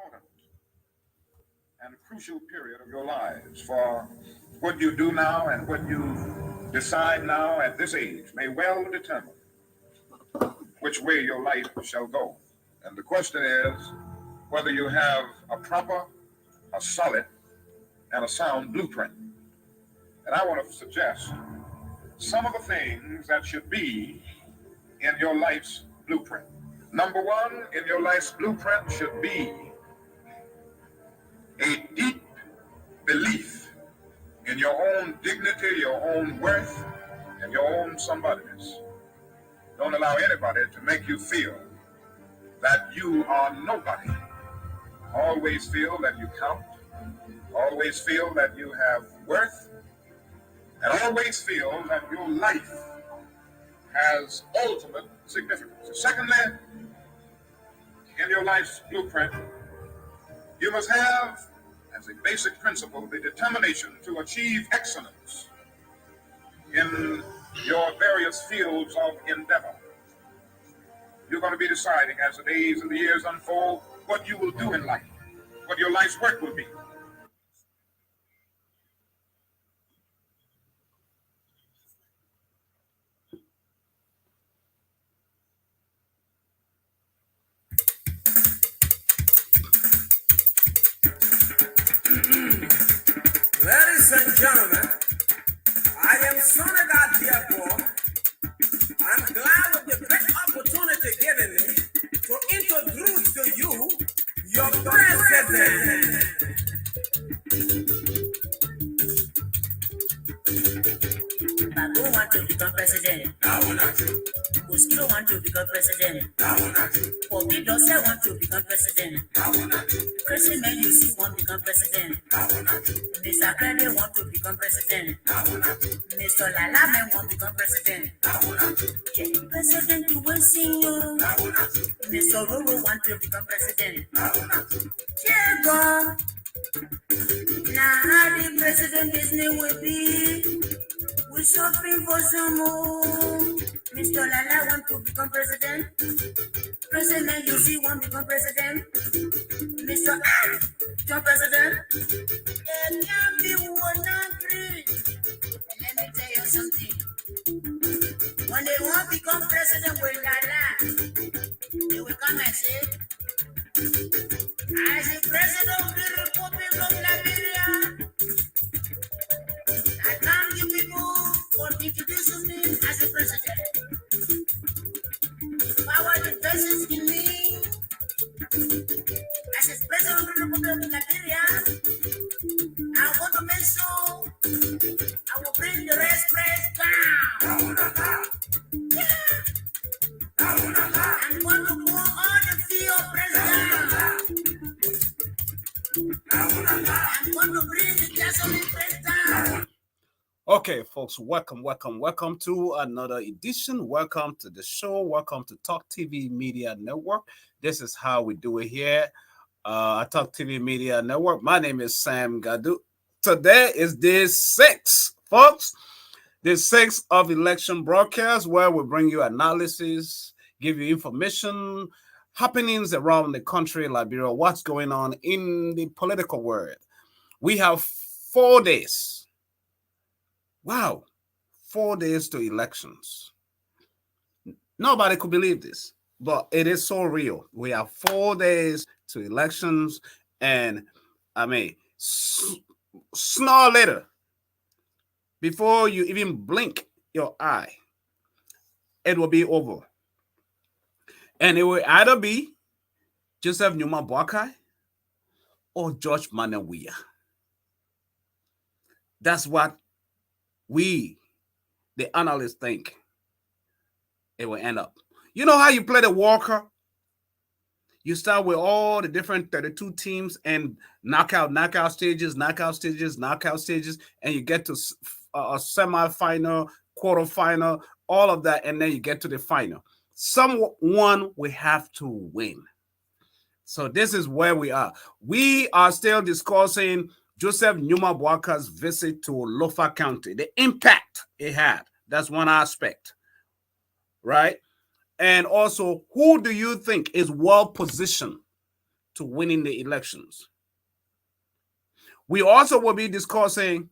important and crucial period of your lives. For what you do now and what you decide now at this age may well determine which way your life shall go. And the question is whether you have a proper, a solid, and a sound blueprint. And I want to suggest some of the things that should be in your life's blueprint. Number one, in your life's blueprint should be a deep belief in your own dignity, your own worth, and your own somebodyness. Don't allow anybody to make you feel that you are nobody. Always feel that you count. Always feel that you have worth. And always feel that your life has ultimate significance. Secondly, in your life's blueprint, you must have, as a basic principle, the determination to achieve excellence in your various fields of endeavor. You're going to be deciding as the days and the years unfold what you will do in life, what your life's work will be. Ladies and gentlemen, I am Sonada Diabo. I'm glad of the great opportunity given me to introduce to you your president. Babu want to become president. Uskiro want to become president. Obi Dose want to become president. Crazy man you see want to become president. Mr. Krede want to become president. Mr. Lalame want to become president. President you will sing you. Mr. Roro want to become president. Diego. Now how the president Disney will be. We shopping for some more. Mr. Lala want to become president. President you see want to become president. Mr. John president. And now people will not agree. Let me tell you something. When they want to become president with Lala, they will come and say, as the president of the Republic of Liberia, I thank you people for introducing me as the president. Power the best in me. As the president of the Republic of Liberia, I want to make sure I will bring the rest down. Yeah. I'm going to pour all the fear of president. I'm going to bring the gasoline price down. Okay, folks, welcome to another edition. Welcome to the show. Welcome to Talk TV Media Network. This is how we do it here at Talk TV Media Network. My name is Sam Gadu. Today is day 6, folks. Day 6 of election broadcast, where we bring you analysis, give you information, happenings around the country, Liberia, what's going on in the political world. We have 4 days. Wow, 4 days to elections. Nobody could believe this, but it is so real. We have 4 days to elections, and I mean, snore later, before you even blink your eye, it will be over. And it will either be Joseph Numa Boakai or George Manawia. That's what we, the analysts, think it will end up. You know how you play the Walker? You start with all the different 32 teams and knockout stages, and you get to a semi-final, quarterfinal, all of that, and then you get to the final. Someone will have to win. So this is where we are. We are still discussing Joseph Numa Boakai's visit to Lofa County, the impact it had. That's one aspect, right? And also, who do you think is well positioned to winning the elections. We also will be discussing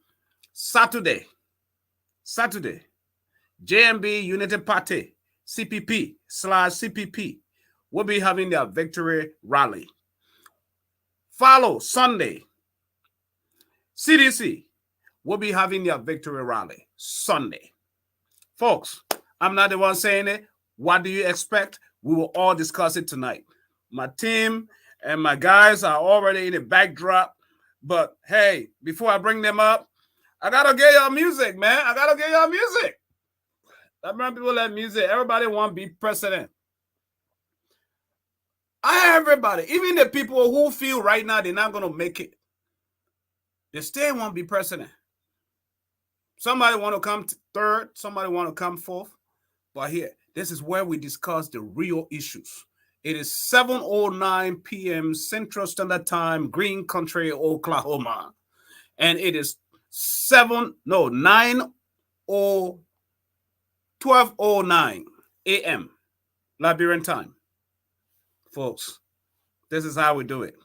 Saturday, JMB United Party, CPP/CPP, will be having their victory rally. Follow Sunday, CDC will be having their victory rally Sunday. Folks, I'm not the one saying it. What do you expect? We will all discuss it tonight. My team and my guys are already in the backdrop. But hey, before I bring them up, I gotta get y'all music, man. I gotta get y'all music. I remember people like music. Everybody want to be president. Everybody, even the people who feel right now they're not gonna make it, they still want to be president. Somebody want to come third, somebody want to come fourth. But here, this is where we discuss the real issues. It is 7:09 p.m. Central Standard Time, Green Country, Oklahoma. And it is 12:09 a.m. Liberian time. Folks, this is how we do it.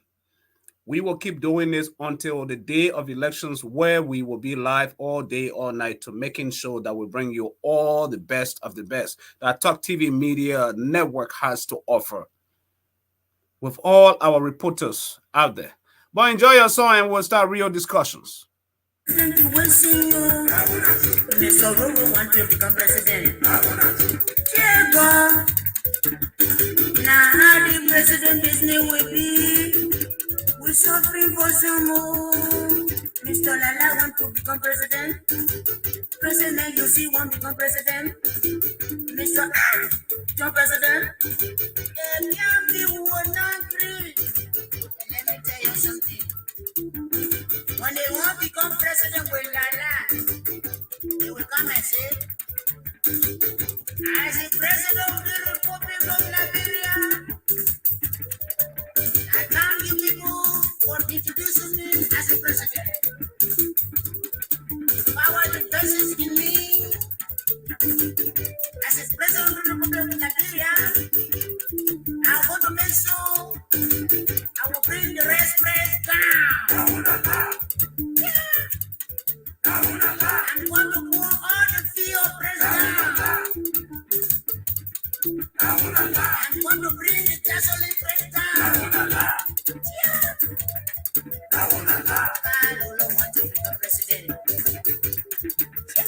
We will keep doing this until the day of elections, where we will be live all day, all night, to making sure that we bring you all the best of the best that Talk TV Media Network has to offer, with all our reporters out there. But enjoy your song and we'll start real discussions. Want to become president. Yeah, God. Now how the president business will be. We're suffering for some more. Mr. Lala want to become president. President you see want to become president. Mr. John President. And we will not agree. And let me tell you something. When they want to become president with Lala, they will come and say, as the president of the Republic of Liberia, I thank you people for introducing me as a president. Power invests in me as a president of the Republic of Liberia. I want to make sure I will bring the rest down. I'm going to pull all the fear president. I'm going to bring the gasoline price down. I don't want to become president.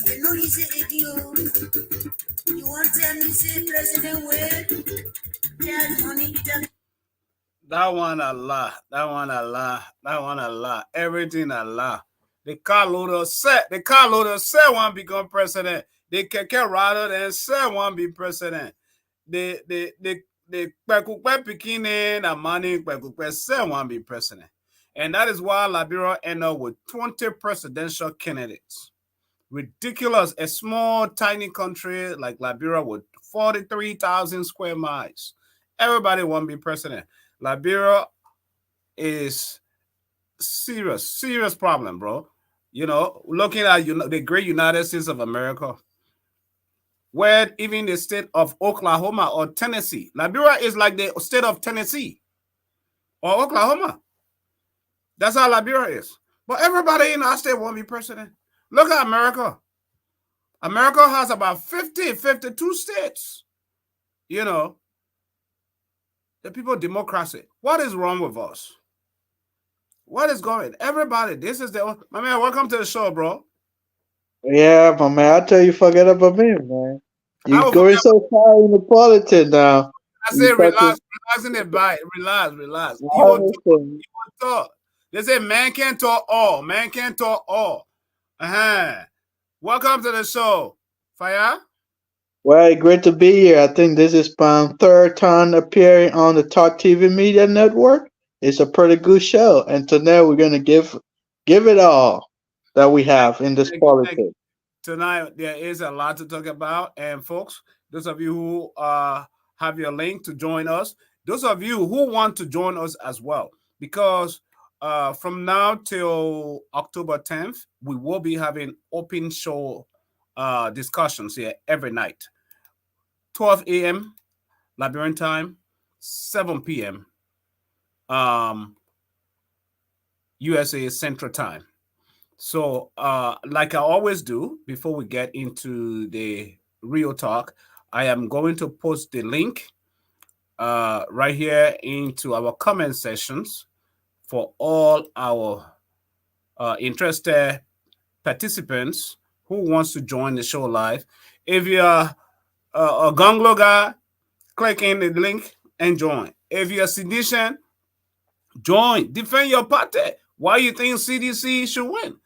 You know he's a idiot. You want to tell me say president will tell money That one a lie. Everything a lie. The car loader said want to become president. The keke rider then said want to be president. The Kwekukwe Pikine and Mani Kwekukwe said want to be president. And that is why Liberia ended up with 20 presidential candidates. Ridiculous. A small, tiny country like Liberia with 43,000 square miles. Everybody want to be president. Liberia is serious problem, bro. You know, looking at the great United States of America, where even the state of Oklahoma or Tennessee, Liberia is like the state of Tennessee or Oklahoma. That's how Liberia is. But everybody in our state won't be president. Look at America. America has about 52 states. You know, the people democracy. What is wrong with us? What is going? Everybody, this is my man. Welcome to the show, bro. Yeah, my man. I tell you, forget about me, man. You going so far in the politics now. I say relax in the bite. Relax. You won't talk. They say man can't talk all. Man can't talk all. Welcome to the show, Fire. Well, great to be here. I think this is my third time appearing on the Talk TV Media Network. It's a pretty good show, and tonight we're gonna give it all that we have in this politics. Tonight there is a lot to talk about, and folks, those of you who have your link to join us, those of you who want to join us as well, because from now till October 10th, we will be having open show discussions here every night. 12 a.m. Liberian time, 7 p.m. um, USA Central Time. So, like I always do, before we get into the real talk, I am going to post the link right here into our comment sections for all our interested participants who wants to join the show live. If you're a Gonglo guy, click in the link and join. If you're a sedition, join. Defend your party. Why you think CDC should win?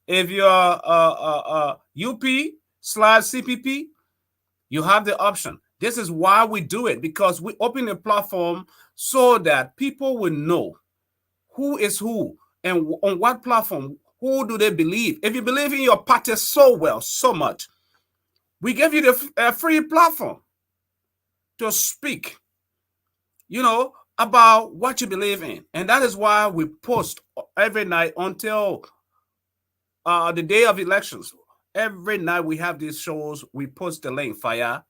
If you're UP slash CPP, you have the option. This is why we do it, because we open a platform so that people will know who is who and on what platform, who do they believe. If you believe in your party so well, so much, we give you the free platform to speak, about what you believe in. And that is why we post every night until the day of elections. Every night we have these shows. We post the link, fire.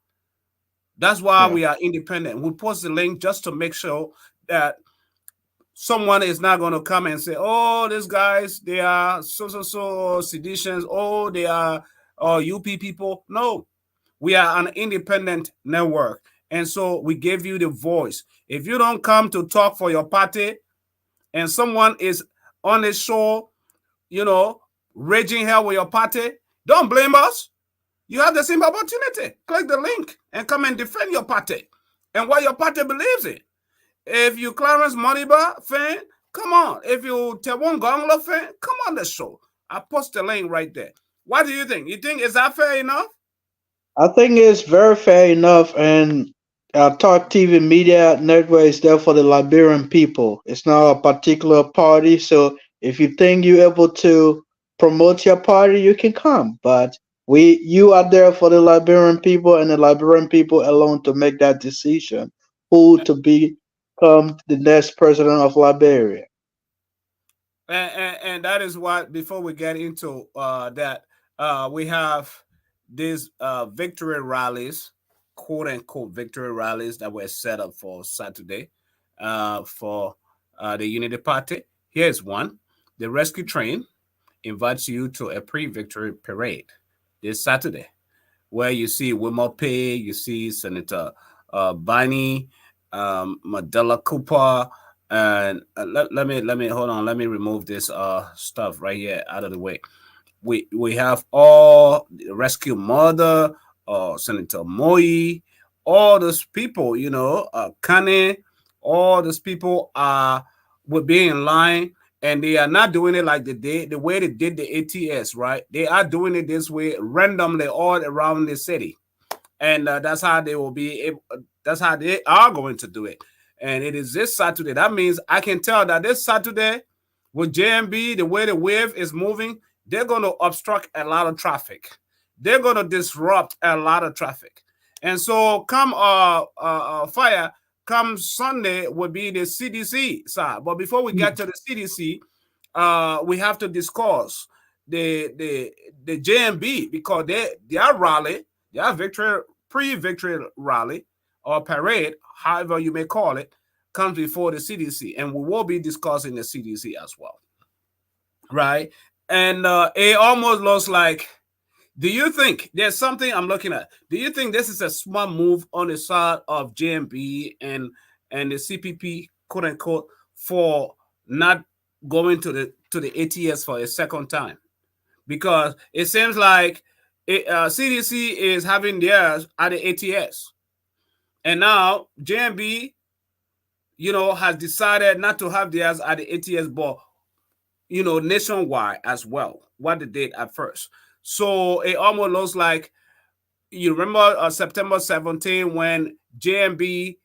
That's why Yeah. we are independent. We post the link just to make sure that someone is not going to come and say, "Oh, these guys, they are so seditions. Oh, they are UP people." No, we are an independent network, and so we give you the voice. If you don't come to talk for your party, and someone is on the show, raging hell with your party, don't blame us. You have the same opportunity. Click the link and come and defend your party and what your party believes in. If you Clarence Moniba fan, come on. If you Tewon Gonglo fan, come on the show. I post the link right there. What do you think? You think is that fair enough? I think it's very fair enough, and Talk TV Media Network is there for the Liberian people. It's not a particular party, so if you think you're able to promote your party, you can come. But you are there for the Liberian people, and the Liberian people alone to make that decision who to become the next president of Liberia. And that is what, before we get into that, we have these victory rallies, quote unquote victory rallies, that were set up for Saturday for the Unity Party. Here's one. The rescue train invites you to a pre-victory parade this Saturday, where you see Wilmer Pay, you see Senator Barney, Mandela Cooper, and let me hold on. Let me remove this stuff right here out of the way. We have all the rescue mother, Senator Moyi, all those people, Kane, all those people would be in line, and they are not doing it like the way they did the ATS, right? They are doing it this way randomly all around the city, and that's how they will be able, that's how they are going to do it. And it is this Saturday. That means I can tell that this Saturday with JMB, the way the wave is moving, they're going to obstruct a lot of traffic. They're going to disrupt a lot of traffic. And so come fire, come Sunday will be the CDC side. But before we get to the CDC, we have to discuss the JMB, because their rally, their victory pre-victory rally or parade, however you may call it, comes before the CDC, and we will be discussing the CDC as well, right? And it almost looks like. Do you think there's something I'm looking at? Do you think this is a smart move on the side of JMB and the CPP, quote unquote, for not going to the ATS for a second time? Because it seems like CDC is having theirs at the ATS, and now JMB, has decided not to have theirs at the ATS, but nationwide as well. What they did at first, so it almost looks like, you remember September 17 when JMB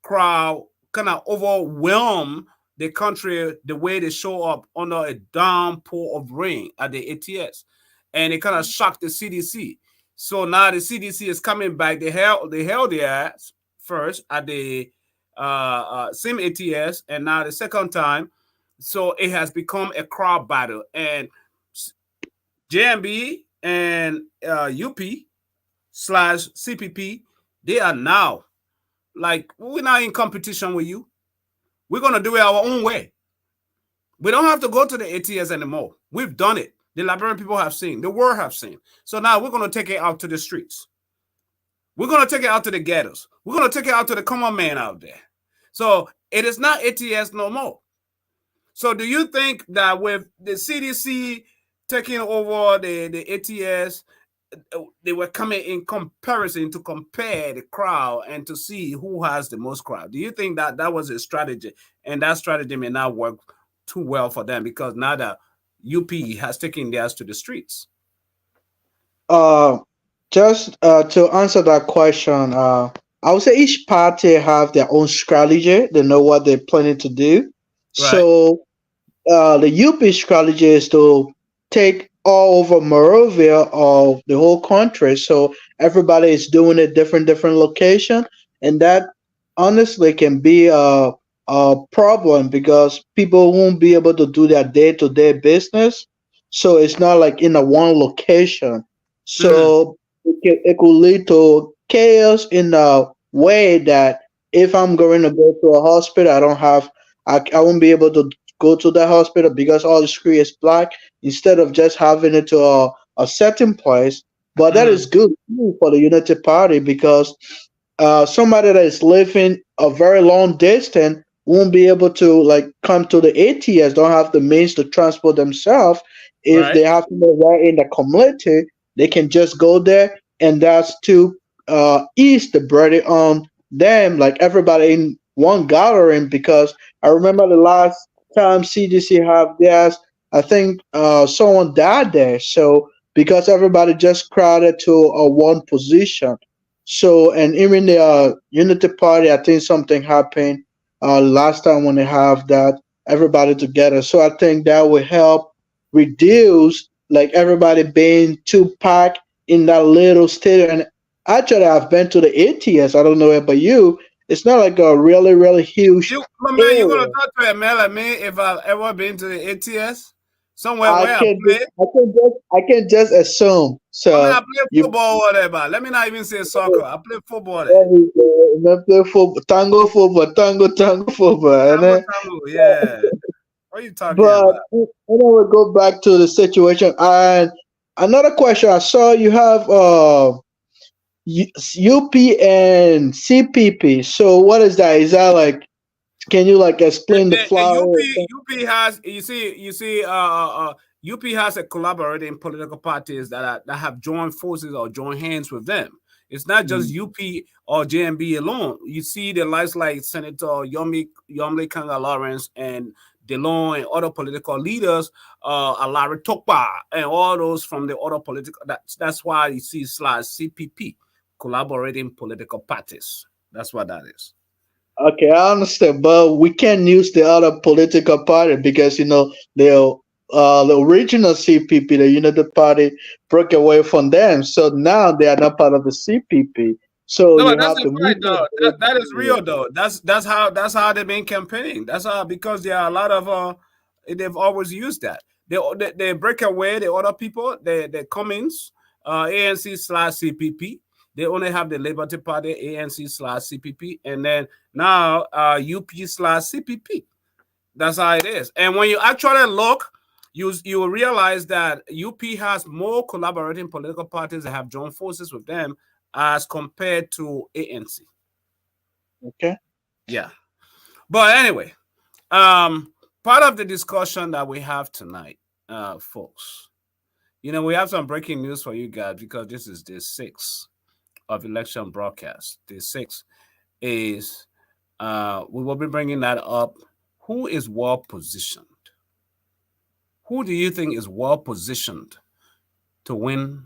crowd kind of overwhelmed the country, the way they show up under a downpour of rain at the ATS, and it kind of shocked the CDC. So now the CDC is coming back. They held their ass first at the same ATS, and now the second time. So it has become a crowd battle, and JMB and UP slash CPP, they are now like, we're not in competition with you. We're going to do it our own way. We don't have to go to the ATS anymore. We've done it. The Liberian people have seen. The world have seen. So now we're going to take it out to the streets. We're going to take it out to the ghettos. We're going to take it out to the common man out there. So it is not ATS no more. So do you think that with the CDC taking over the ATS, they were coming in comparison to compare the crowd and to see who has the most crowd? Do you think that that was a strategy, and that strategy may not work too well for them because now that UP has taken theirs to the streets? Uh, just to answer that question, I would say each party have their own strategy. They know what they're planning to do. Right. So the UP strategy is to take all over Morovia or the whole country. So everybody is doing it different location, and that honestly can be a problem because people won't be able to do their day to day business. So it's not like in a one location. Mm-hmm. So it could lead to chaos in a way that if I'm going to go to a hospital, I won't be able to go to the hospital because all the screen is black instead of just having it to a certain place. But that is Mm-hmm. good for the Unity Party because somebody that is living a very long distance won't be able to like come to the ATS, don't have the means to transport themselves. If they Right. have to know right in the community, they can just go there, and that's to ease the burden on them, like everybody in one gathering. Because I remember the last time CDC have theirs, I think someone died there. So because everybody just crowded to one position. So, and even the Unity Party, I think something happened last time when they have that everybody together. So I think that will help reduce like everybody being too packed in that little stadium. And actually, I've been to the ATS. I don't know about you. It's not like a really huge You, my man, you gonna area. talk to a man like me if I've ever been to the ATS somewhere where I play? I can just assume. I mean, I So play you football, whatever. Let me not even say soccer. I play football there. play football, tango football, and Tango, then tango. Yeah. What are you talking but about? and then we go back to the situation. And another question, I saw you have UP and CPP. So what is that? Is that like? Can you like explain the The flower? UP has UP has a collaborating political parties that have joined forces or joined hands with them. It's not just Mm. UP or JMB alone. You see the likes like Senator Yomli Kanga Lawrence and Delon and other political leaders, Alari Tokpa and all those from the other political. That's why you see slash CPP, collaborating political parties. That's what that is. Okay, I understand, but we can't use the other political party because the original CPP, the United Party, broke away from them. So now they are not part of the CPP. So No, you but that's have a to move fact though. them. That is real though. That's how they've been campaigning. That's how because there are a lot of they've always used that. They break away the other people, the Cummins, ANC slash CPP. They only have the Liberty Party, ANC slash CPP, and then now UP slash CPP. That's how it is. And when you actually look, you will realize that UP has more collaborating political parties that have joined forces with them as compared to ANC. Okay. Yeah. But anyway, um, part of the discussion that we have tonight, folks, we have some breaking news for you guys because this is day 6 of election broadcast. Day 6 is we will be bringing that up. Who is well positioned? Who do you think is well positioned to win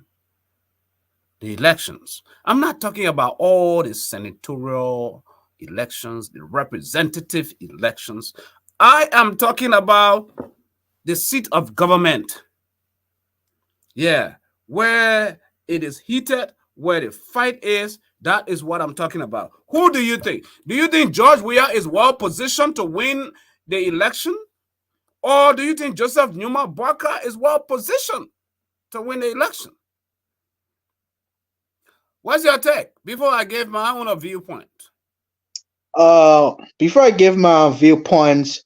the elections? I'm not talking about all the senatorial elections, the representative elections. I am talking about the seat of government. Yeah, where it is heated, where the fight is. That is what I'm talking about. Who do you think? Do you think George Weah is well positioned to win the election? Or do you think Joseph Numa Barker is well positioned to win the election? What's your take? Before I give my own viewpoint. Before I give my viewpoints,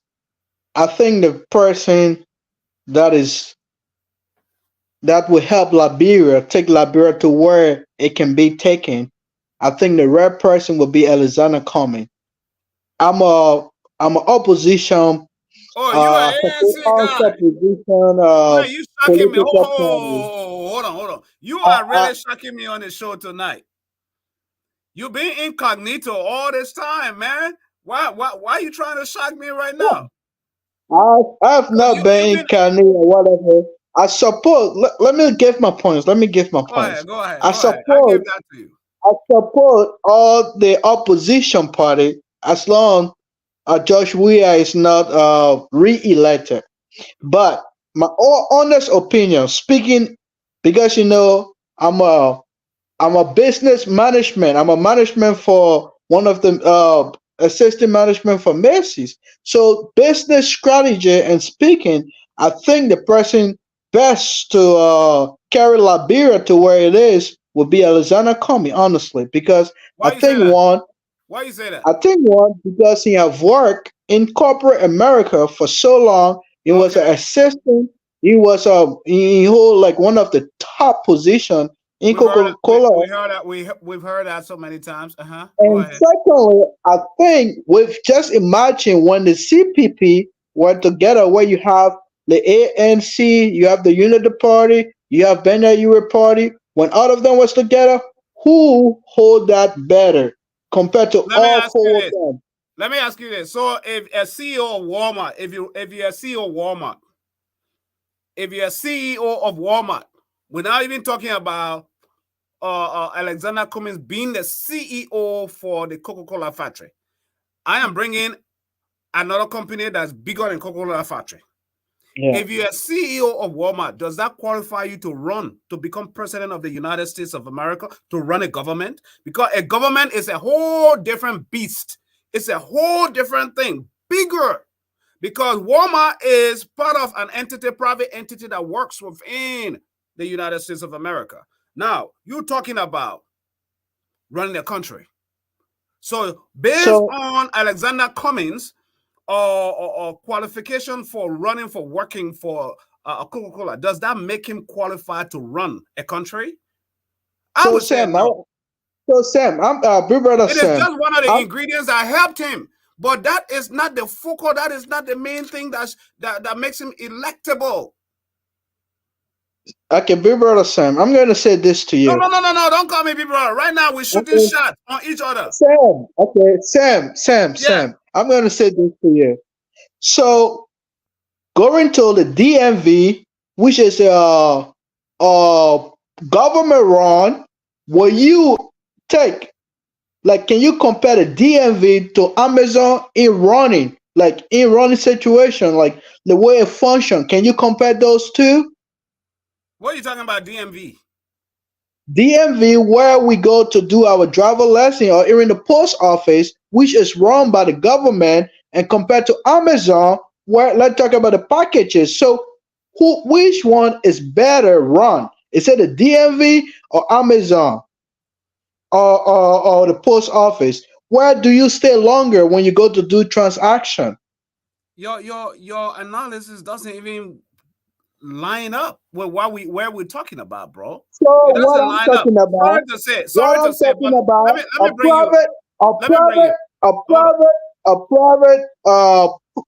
I think the person that is that will help Liberia take Liberia to where it can be taken. I think the right person will be Alexander Cumming. I'm a I'm a opposition Oh, you are ANC guy. opposition Man, you shocking me. political party. Hold on, hold on. You I, are I, really shocking me on the show tonight. You've been incognito all this time, man. Why are you trying to shock me right now? I've Because not you've been been. incarnate or whatever. I support. Let me give my points. Let me give my Go ahead, points. go ahead, I go ahead. I give support. that to you. I support all the opposition party as long as Josh Weah is not re-elected. But my honest opinion, speaking, because I'm a business management. I'm a management for one of the assistant management for Macy's. So business strategy and speaking, I think the person best to carry Liberia to where it is would be Alexander Comey, honestly, because I Why you say think that? one, Why you say that? I think one because he have worked in corporate America for so long. He was an Okay. assistant. He hold like one of the top position in We've heard Coca that Cola. we've heard that so many times. Go And ahead. secondly, I think with just imagine when the CPP were together, where you have the ANC, you have the Unity Party, you have Benya Yure Party. When all of them was together, who hold that better compared to Let me all ask you four of this. them? Let me ask you this. So if a CEO of Walmart, if you're a CEO of Walmart, if you're a CEO of Walmart, we're not even talking about Alexander Cummings being the CEO for the Coca-Cola factory. I am bringing another company that's bigger than Coca-Cola factory. Yeah. If you're a CEO of Walmart, does that qualify you to run to become president of the United States of America, to run a government? Because a government is a whole different beast. It's a whole different thing, bigger. Because Walmart is part of an entity, private entity that works within the United States of America. Now, you're talking about running a country. So, based So on Alexander Cummings, or qualification for running for working for Coca-Cola, does that make him qualified to run a country? I so would say Sam, no. I'm big brother It is Sam. just one of the I'm ingredients that helped him, but that is not the focal. That is not the main thing that makes him electable. okay, big brother Sam. I'm gonna say this to No, you. no, no, no, no! Don't call me people. Right now, we're shooting Okay, shots on each other. Sam. Okay, Sam. Yeah. Sam. I'm gonna say this to you. So going to the DMV, which is a government run, will you take like can you compare the DMV to Amazon in running, like in running situation, like the way it function? Can you compare those two? What are you talking about, DMV? DMV, where we go to do our driver lesson, or even the post office, which is run by the government, and compared to Amazon, where let's talk about the packages. So, which one is better run? Is it the DMV or Amazon or the post office? Where do you stay longer when you go to do transaction? Your analysis doesn't even line up with what where we're talking about, bro. So It what doesn't I'm line up. talking about, Sorry to say, but about let me bring you. a Let me bring you. private, a Hold on. private, a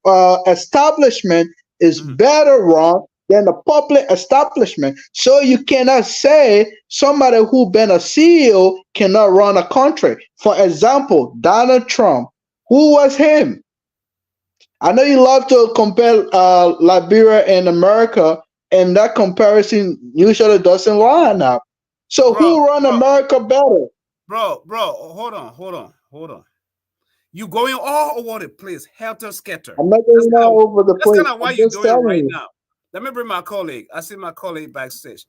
private establishment is Mhm. better run than a public establishment. So you cannot say somebody who been a CEO cannot run a country. For example, Donald Trump. Who was him? I know you love to compare Liberia and America, and that comparison usually doesn't line up. So Bro, who run bro, America better? bro. Hold on. You going all over the place, helter skelter. I'm not That's going kind of all over the that's place. kind of I'm what you're just doing telling right you. now. Let me bring my colleague. I see my colleague backstage.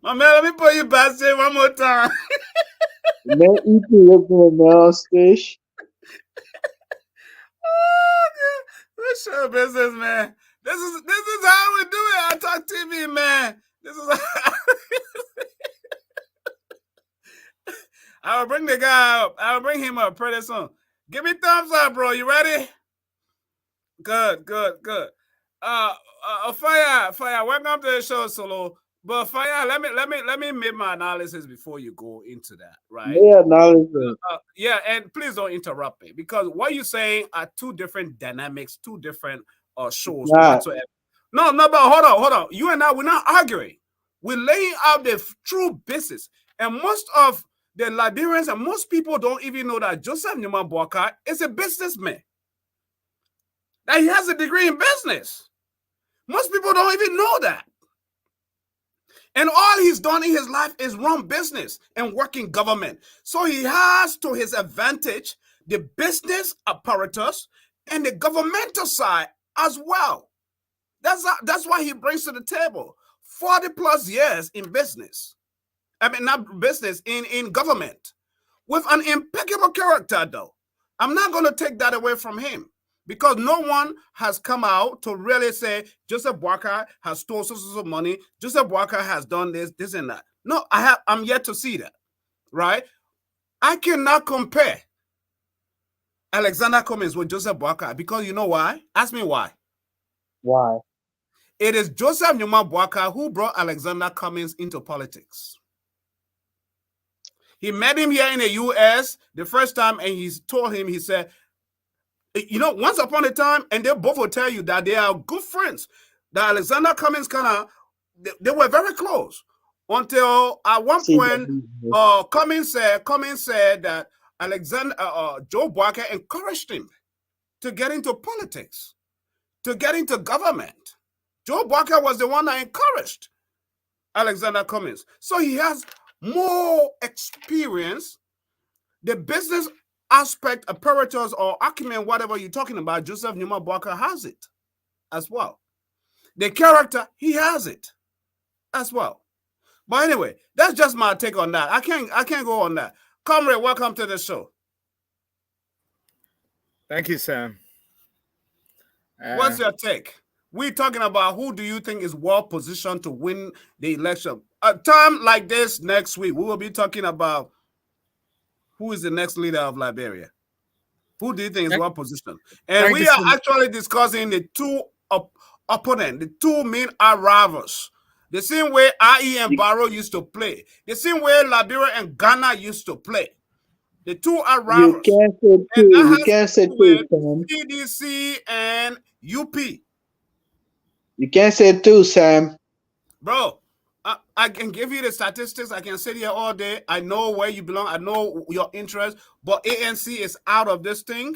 My man, let me put you backstage one more time. Man, EP living in stage. Let's show business, man. This is how we do it. I talk TV, man. This is. I'll bring the guy up. I'll bring him up pretty soon. Give me thumbs up, bro. You ready? Good, good, good. Fire. Welcome to the show, Solo. But Fire, let me make my analysis before you go into that, right? Yeah, knowledge. Yeah, and please don't interrupt me because what you're saying are two different dynamics, two different shows Not. whatsoever. No, but hold on. You and I, we're not arguing. We're laying out the true business, and most of the Liberians and most people don't even know that Joseph Newman Boakai is a businessman. That he has a degree in business. Most people don't even know that. And all he's done in his life is run business and work in government. So he has to his advantage the business apparatus and the governmental side as well. That's why he brings to the table 40 plus years in business. I mean, not business, in government. With an impeccable character, though. I'm not going to take that away from him. Because no one has come out to really say Joseph Boakai has stolen sources of money. Joseph Boakai has done this, and that. No, I'm yet to see that. Right? I cannot compare Alexander Cummings with Joseph Boakai because you know why? Ask me why. Why? It is Joseph Newman Boakai who brought Alexander Cummings into politics. He met him here in the U.S. the first time, and he told him, he said, you know, once upon a time, and they both will tell you that they are good friends. That Alexander Cummings they were very close until at one point, Cummings said that Joe Boakai encouraged him to get into politics, to get into government. Joe Boakai was the one that encouraged Alexander Cummings. So he has more experience. The business aspect, apparatus, or acumen, whatever you're talking about, Joseph Newman Boakai has it as well. The character, he has it as well. But anyway, that's just my take on that. I can't go on that. Comrade, welcome to the show. Thank you, Sam. What's your take? We're talking about who do you think is well positioned to win the election. A time like this next week, we will be talking about who is the next leader of Liberia. Who do you think is well positioned? And we are actually discussing the two opponents, the two main rivals. The same way IE and Barrow used to play. The same way Liberia and Ghana used to play. The two are rivals. You can't say two. You can't say two, Sam. CDC and UP. You can't say two, Sam. Bro, I can give you the statistics. I can sit here all day. I know where you belong. I know your interest. But ANC is out of this thing.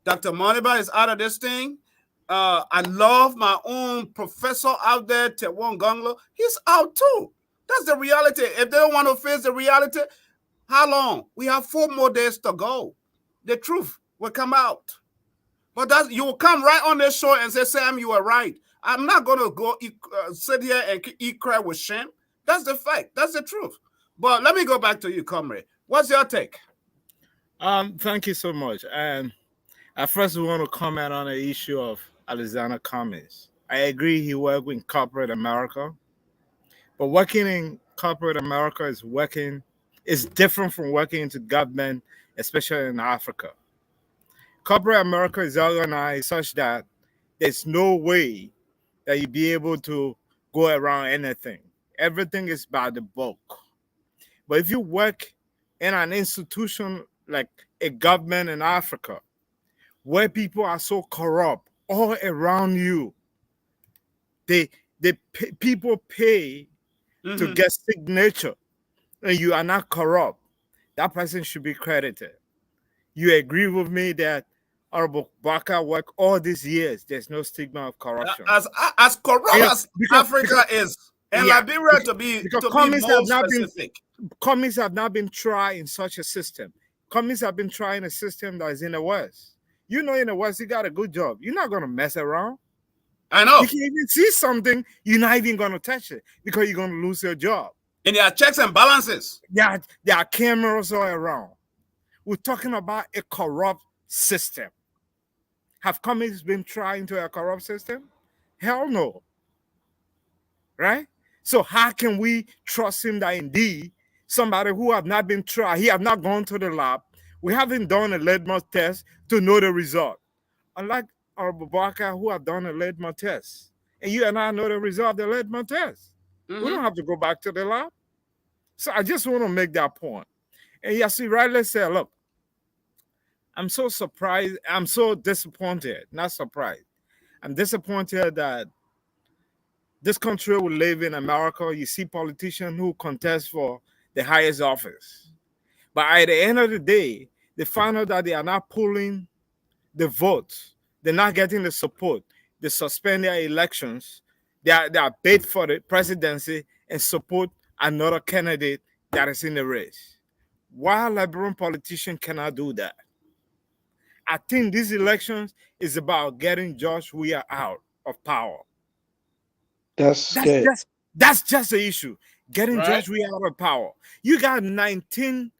Dr. Moniba is out of this thing. I love my own professor out there, Tewon Gonglo. He's out too. That's the reality. If they don't want to face the reality, how long? We have 4 more days to go. The truth will come out. But you will come right on this show and say, Sam, you are right. I'm not going to go sit here and eat crap with shame. That's the fact. That's the truth. But let me go back to you, comrade. What's your take? Thank you so much. And I first want to comment on the issue of Alexander Cummings. I agree he worked in corporate America, but working in corporate America is different from working into government, especially in Africa. Corporate America is organized such that there's no way that you'll be able to go around anything. Everything is by the book. But if you work in an institution like a government in Africa, where people are so corrupt all around you, people pay to get signature, and you are not corrupt, that person should be credited. You agree with me that Honorable Boakai worked all these years. There's no stigma of corruption. As corrupt as Africa is, and Liberia to be more specific. Communists have not been tried in such a system. Communists have been trying a system that is in the West. You know, in the West, you got a good job. You're not going to mess around. I know. You can even see something, you're not even going to touch it because you're going to lose your job. And there are checks and balances. There are cameras all around. We're talking about a corrupt system. Have communists been trying to a corrupt system? Hell no. Right? So how can we trust him that indeed somebody who have not been tried, he have not gone to the lab, we haven't done a litmus test to know the result. Unlike our Babaka who have done a litmus test. And you and I know the result of the litmus test. We don't have to go back to the lab. So I just want to make that point. And yes, you rightly said, look, I'm so surprised. I'm so disappointed, not surprised. I'm disappointed that this country we live in America, you see politicians who contest for the highest office. But at the end of the day, they find out that they are not pulling the votes. They're not getting the support. They suspend their elections. They are bid for the presidency and support another candidate that is in the race. Why Liberian politicians cannot do that? I think these elections is about getting George Weah out of power. That's That's good. just that's just the issue. Getting Right? George Weah out of power. You got 19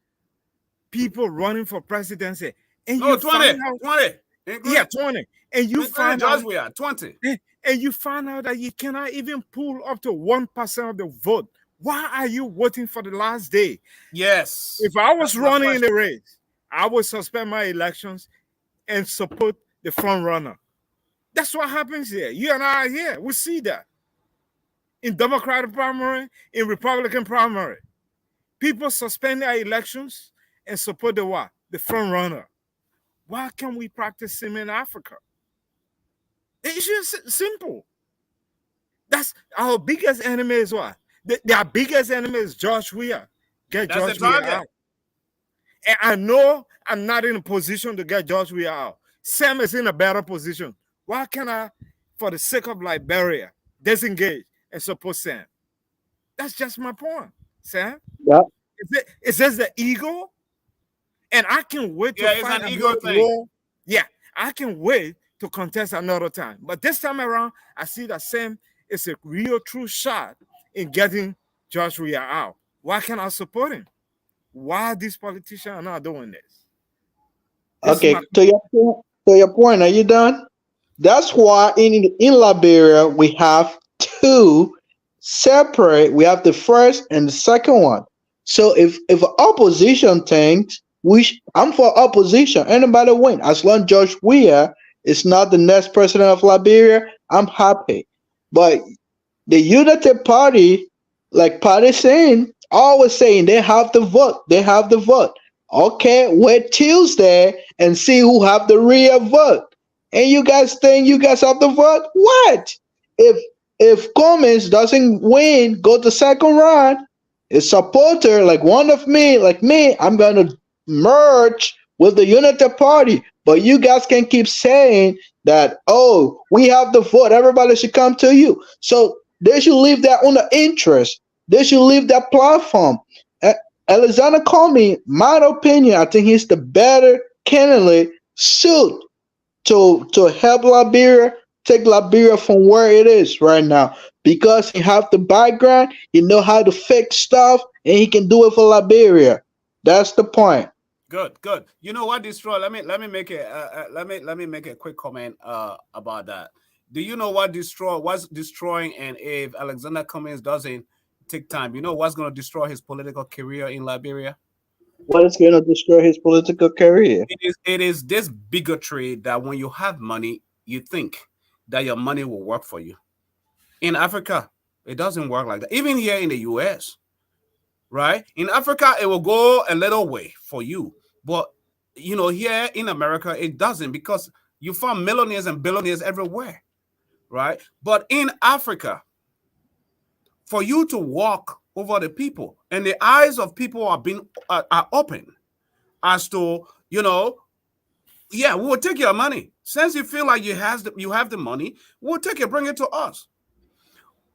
people running for presidency, and No, you 20. find out, 20. yeah, Including, 20, and you including find out, George we are 20. and you find out that you cannot even pull up to 1% of the vote. Why are you waiting for the last day? Yes. If I was That's my running in question. the race, I would suspend my elections and support the front runner. That's what happens here. You and I are here. We see that in Democratic primary, in Republican primary. People suspend their elections and support the what? The front runner. Why can't we practice him in Africa? It's just simple. That's our biggest enemy is what? Their biggest enemy is George Weah. Get That's the George Weah target. out. And I know I'm not in a position to get George Weah out. Sam is in a better position. Why can't I, for the sake of Liberia, disengage and support Sam? That's just my point, Sam. Yeah. Is this the ego? And I can wait to Yeah, it's fight an ego another thing. war. Yeah, I can wait to contest another time. But this time around, I see that Sam is a real true shot in getting George Weah out. Why can't I support him? Why these politicians are not doing this? This is my Okay. To your point, are you done? That's why in Liberia we have two separate. We have the first and the second one. So if opposition thinks I'm for opposition. Anybody win as long George Weah is not the next president of Liberia. I'm happy. But the Unity Party, like Party saying, always saying they have the vote. They have the vote. Okay, wait Tuesday and see who have the real vote. And you guys think you guys have the vote? What? If if Gomez doesn't win, go to second round, a supporter like one of me, like me, I'm gonna merge with the Unity Party. But you guys can keep saying that, oh, we have the vote, everybody should come to you. So they should leave that on the interest. They should leave that platform. A- Alexander Comey, my opinion, I think he's the better candidate suit to help Liberia take Liberia from where it is right now because he have the background, he know how to fix stuff, and he can do it for Liberia. That's the point. Good, good. You know what, destroy? Let me make a let me make a quick comment about that. Do you know what's destroying, and if Alexander Cummings doesn't take time, you know what's going to destroy his political career in Liberia? What is going to destroy his political career? It is this bigotry that when you have money, you think that your money will work for you. In Africa, it doesn't work like that. Even here in the US, right? In Africa, it will go a little way for you. But here in America, it doesn't because you find millionaires and billionaires everywhere, right? But in Africa, for you to walk over the people and the eyes of people are open as to, yeah, we will take your money. Since you feel like you have the money, we'll take it, bring it to us.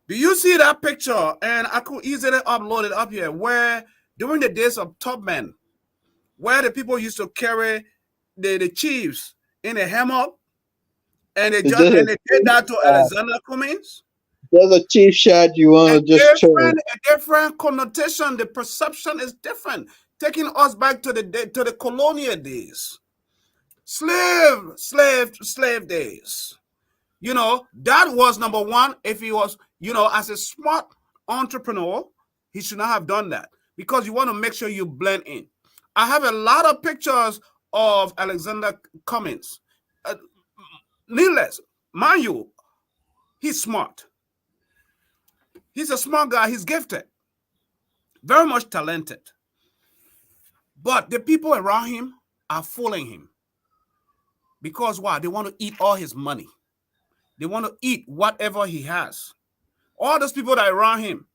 Do you see that picture? And I could easily upload it up here where during the days of top men, where the people used to carry the chiefs in a hammock and they Is just this and they did that to Alexander Cummings. there's a cheap shot you A want to just turn? different connotation. The perception is different, taking us back to the colonial days, slave days. That was number one. If he was, as a smart entrepreneur, he should not have done that because you want to make sure you blend in. I have a lot of pictures of Alexander Cummings. Needless, mind you, he's smart. He's a smart guy. He's gifted, very much talented. But the people around him are fooling him because why? They want to eat all his money. They want to eat whatever he has. All those people that are around him,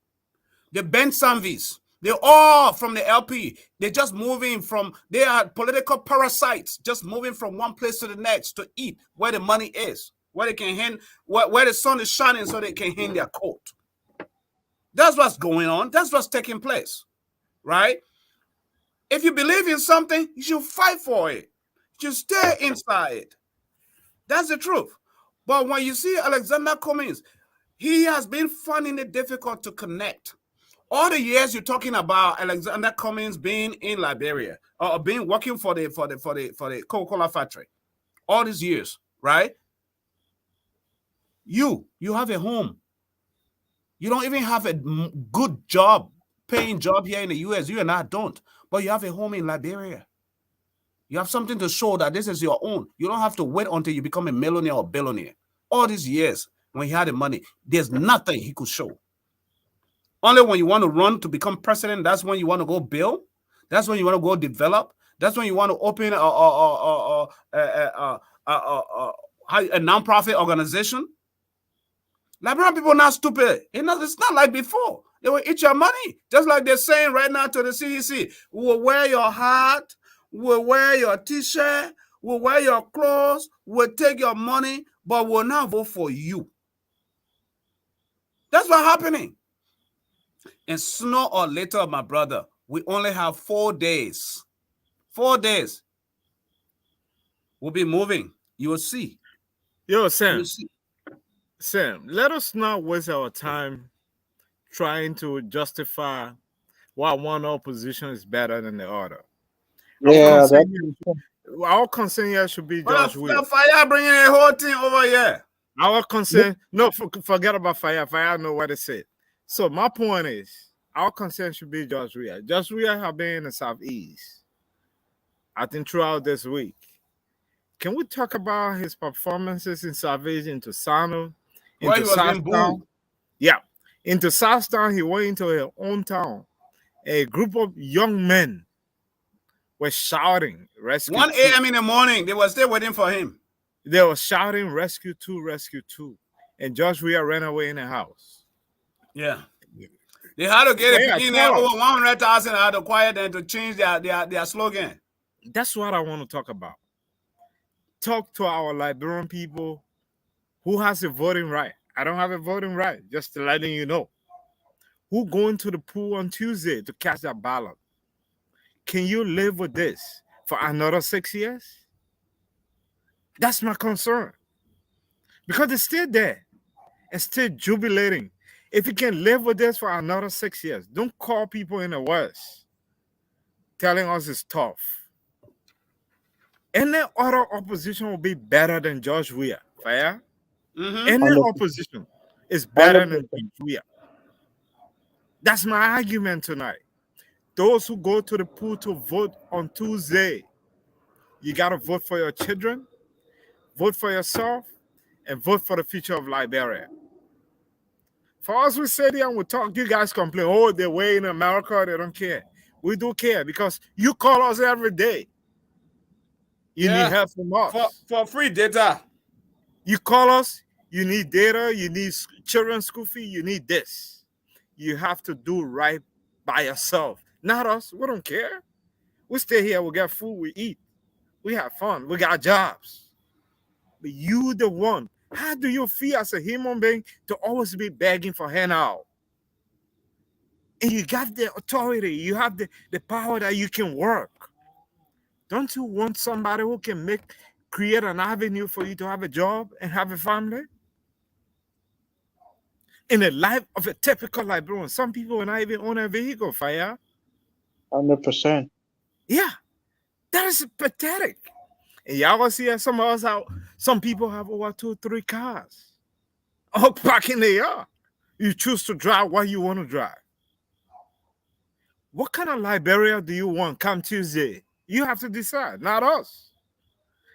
the Ben Sanvis, they're all from the LP. They're just moving from, they are political parasites, just moving from one place to the next to eat where the money is, where they can hang, where the sun is shining so they can hang their coat. That's what's going on. That's what's taking place, right? If you believe in something, you should fight for it. You should stay inside it. That's the truth. But when you see Alexander Cummings, he has been finding it difficult to connect. All the years you're talking about Alexander Cummings being in Liberia or being working for the Coca-Cola factory, all these years, right? You have a home. You don't even have a good job, paying job here in the US. You and I don't, but you have a home in Liberia. You have something to show that this is your own. You don't have to wait until you become a millionaire or billionaire. All these years when he had the money, there's nothing he could show. Only when you want to run to become president, that's when you want to go build. That's when you want to go develop. That's when you want to open a nonprofit organization. Liberian people are not stupid. It's not like before. They will eat your money. Just like they're saying right now to the CEC. We'll wear your hat. We'll wear your T-shirt. We'll wear your clothes. We'll take your money. But we'll not vote for you. That's what's happening. And sooner or later, my brother, we only have 4 days. 4 days. We'll be moving. You will see. Yo, Sam. Sam, let us not waste our time trying to justify why one opposition is better than the other. Yeah, Our concern here should be George Will. Fire bringing a whole thing over here. Our concern, no, forget about Fire. Fire know what it said. So my point is, our concern should be George Weah. George Weah have been in the Southeast, I think, throughout this week. Can we talk about his performances in Savage, into Sano, into Southtown? Yeah, into Southtown. He went into his own town. A group of young men were shouting, "Rescue 1 a.m. in the morning, they were still waiting for him. They were shouting, "Rescue 2, Rescue 2." And George Weah ran away in the house. Yeah. They had to get in there over 100,000 had to quiet them to change their slogan. That's what I want to talk about. Talk to our Liberian people who has a voting right. I don't have a voting right, just letting you know. Who going to the pool on Tuesday to cast their ballot? Can you live with this for another 6 years? That's my concern. Because it's still there and still jubilating. If you can live with this for another 6 years, don't call people in the West telling us it's tough. Any other opposition will be better than George Weah. Fair? Any opposition is better than George Weah. That's my argument tonight. Those who go to the pool to vote on Tuesday, you got to vote for your children, vote for yourself, and vote for the future of Liberia. For us, we sit here and we talk, you guys complain, oh, they're way in America, they don't care. We do care because you call us every day. You need help from us. For free data. You call us, you need data, you need children's school fee, you need this. You have to do right by yourself. Not us, we don't care. We stay here, we got food, we eat. We have fun, we got jobs. But you the one. How do you feel as a human being to always be begging for handout? And you got the authority, you have the power that you can work. Don't you want somebody who can create an avenue for you to have a job and have a family? In the life of a typical Liberian, some people will not even own a vehicle, Fire. 100%. Yeah, that is pathetic. And y'all gonna see some of us out. Some people have over 2 or 3 cars, all parked in the yard. You choose to drive what you want to drive. What kind of Liberia do you want come Tuesday? You have to decide, not us.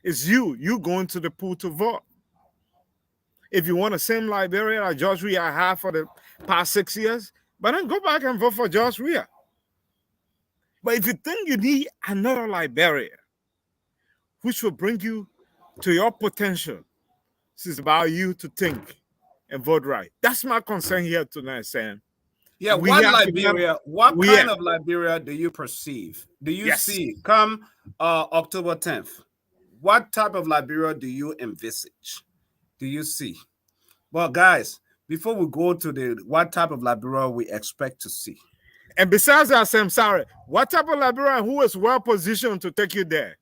It's you. You going to the pool to vote. If you want the same Liberia that George Weah had for the past 6 years, but then go back and vote for George Weah. But if you think you need another Liberia, which will bring you to your potential, this is about you to think and vote right. That's my concern here tonight, Sam. Yeah, We what have to Liberia, what we kind have- of Liberia do you perceive? Do you Yes. see come October 10th? What type of Liberia do you envisage? Do you see? Well, guys, before we go to the what type of Liberia we expect to see. And besides that, Sam, sorry, what type of Liberia who is well positioned to take you there?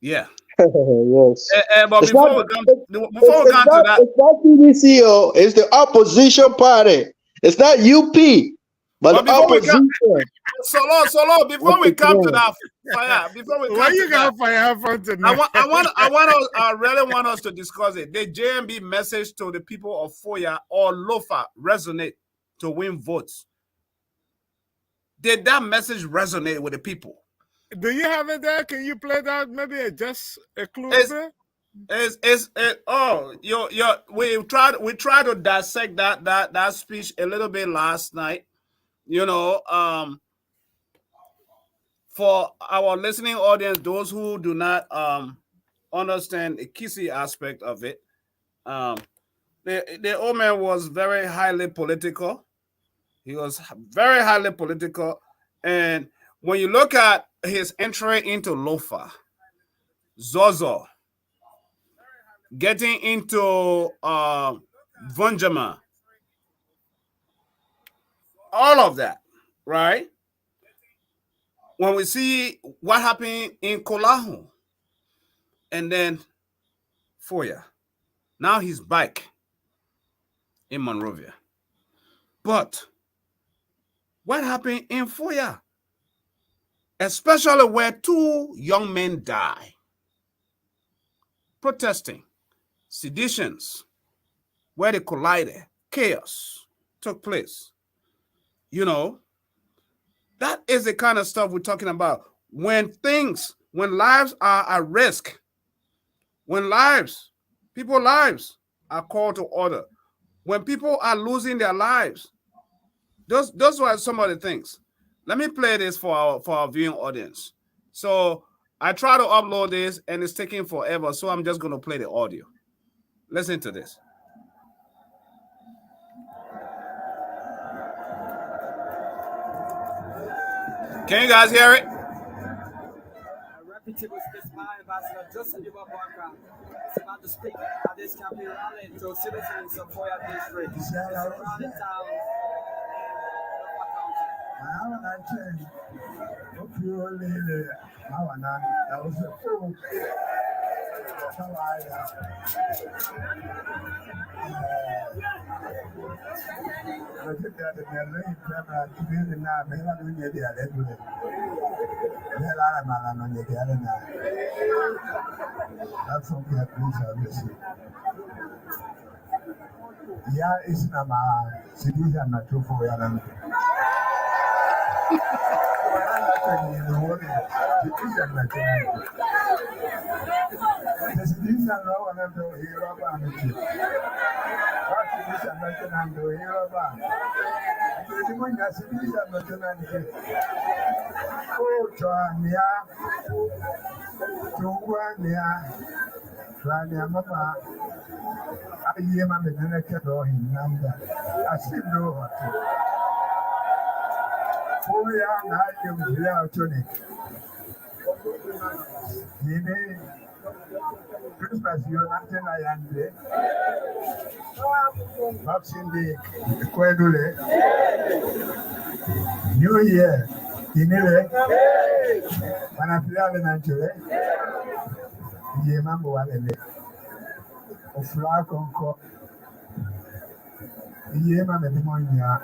Yeah. Yes. But It's before not, we come, it's, before we it's come to not, that, it's not PDCO, it's the opposition party. It's not UP, but but the before we come, opposition. Solo, before What's we the come to claim? that fire, before we Why come to you that, gonna fire from tonight? I really want us to discuss it. The JMB message to the people of Foya or Lofa resonate to win votes? Did that message resonate with the people? Do you have it there? Can you play that? Maybe just a clue It's- there? We tried to dissect that speech a little bit last night. For our listening audience, those who do not understand the kissy aspect of it, the old man was very highly political. He was very highly political, and when you look at his entry into Lofa, Zozo, getting into Vunjama, all of that, right? When we see what happened in Kolahu and then Foya, now he's back in Monrovia. But what happened in Foya? Especially where 2 young men die, protesting, seditions, where they collided, chaos took place. That is the kind of stuff we're talking about. When lives are at risk, when people's lives are called to order, when people are losing their lives, those were some of the things. Let me play this for our viewing audience. So I try to upload this and it's taking forever, so I'm just going to play the audio. Listen to this. Can you guys hear it? A reputable Spaceman Ambassador Joseph Ibabaka is about to speak at this campaign rally to citizens of Foya District. It's around the town Ya isina ma sidiza na tufu ya nan. Sidiza na wana ndo hiro ba mti. Sidiza na tena ndo hiro ba. Ndi mwenye sidiza na tena ndi. Chwania. Chwania. Chwania mama. Aye, my man, kedo hinanda. Asindo hote. Foya na yemjia choni. Yine Christmas yo natena yande. Boxing Day kwedule. New Year inile. Wanapilale na chole. Ye mambo walele. Ofura konko iye ma me monya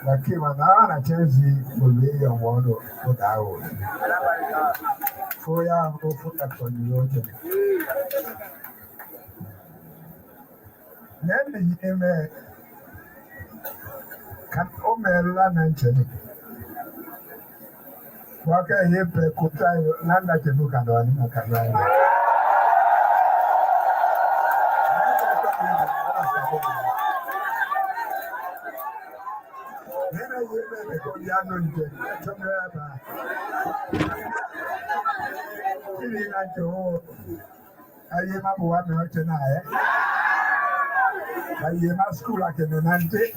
la ke na chenzi bolwe ya wodo odawo foya ko fuka konyo je nende yeme Kan o merla na ncheni. Waka yepe kutai nanda chenu kandwani na kandwani. Nena yepe ko yano nje. Chomeba. Ili na cho. Aye mabuwa na chena aye ma school akene nante.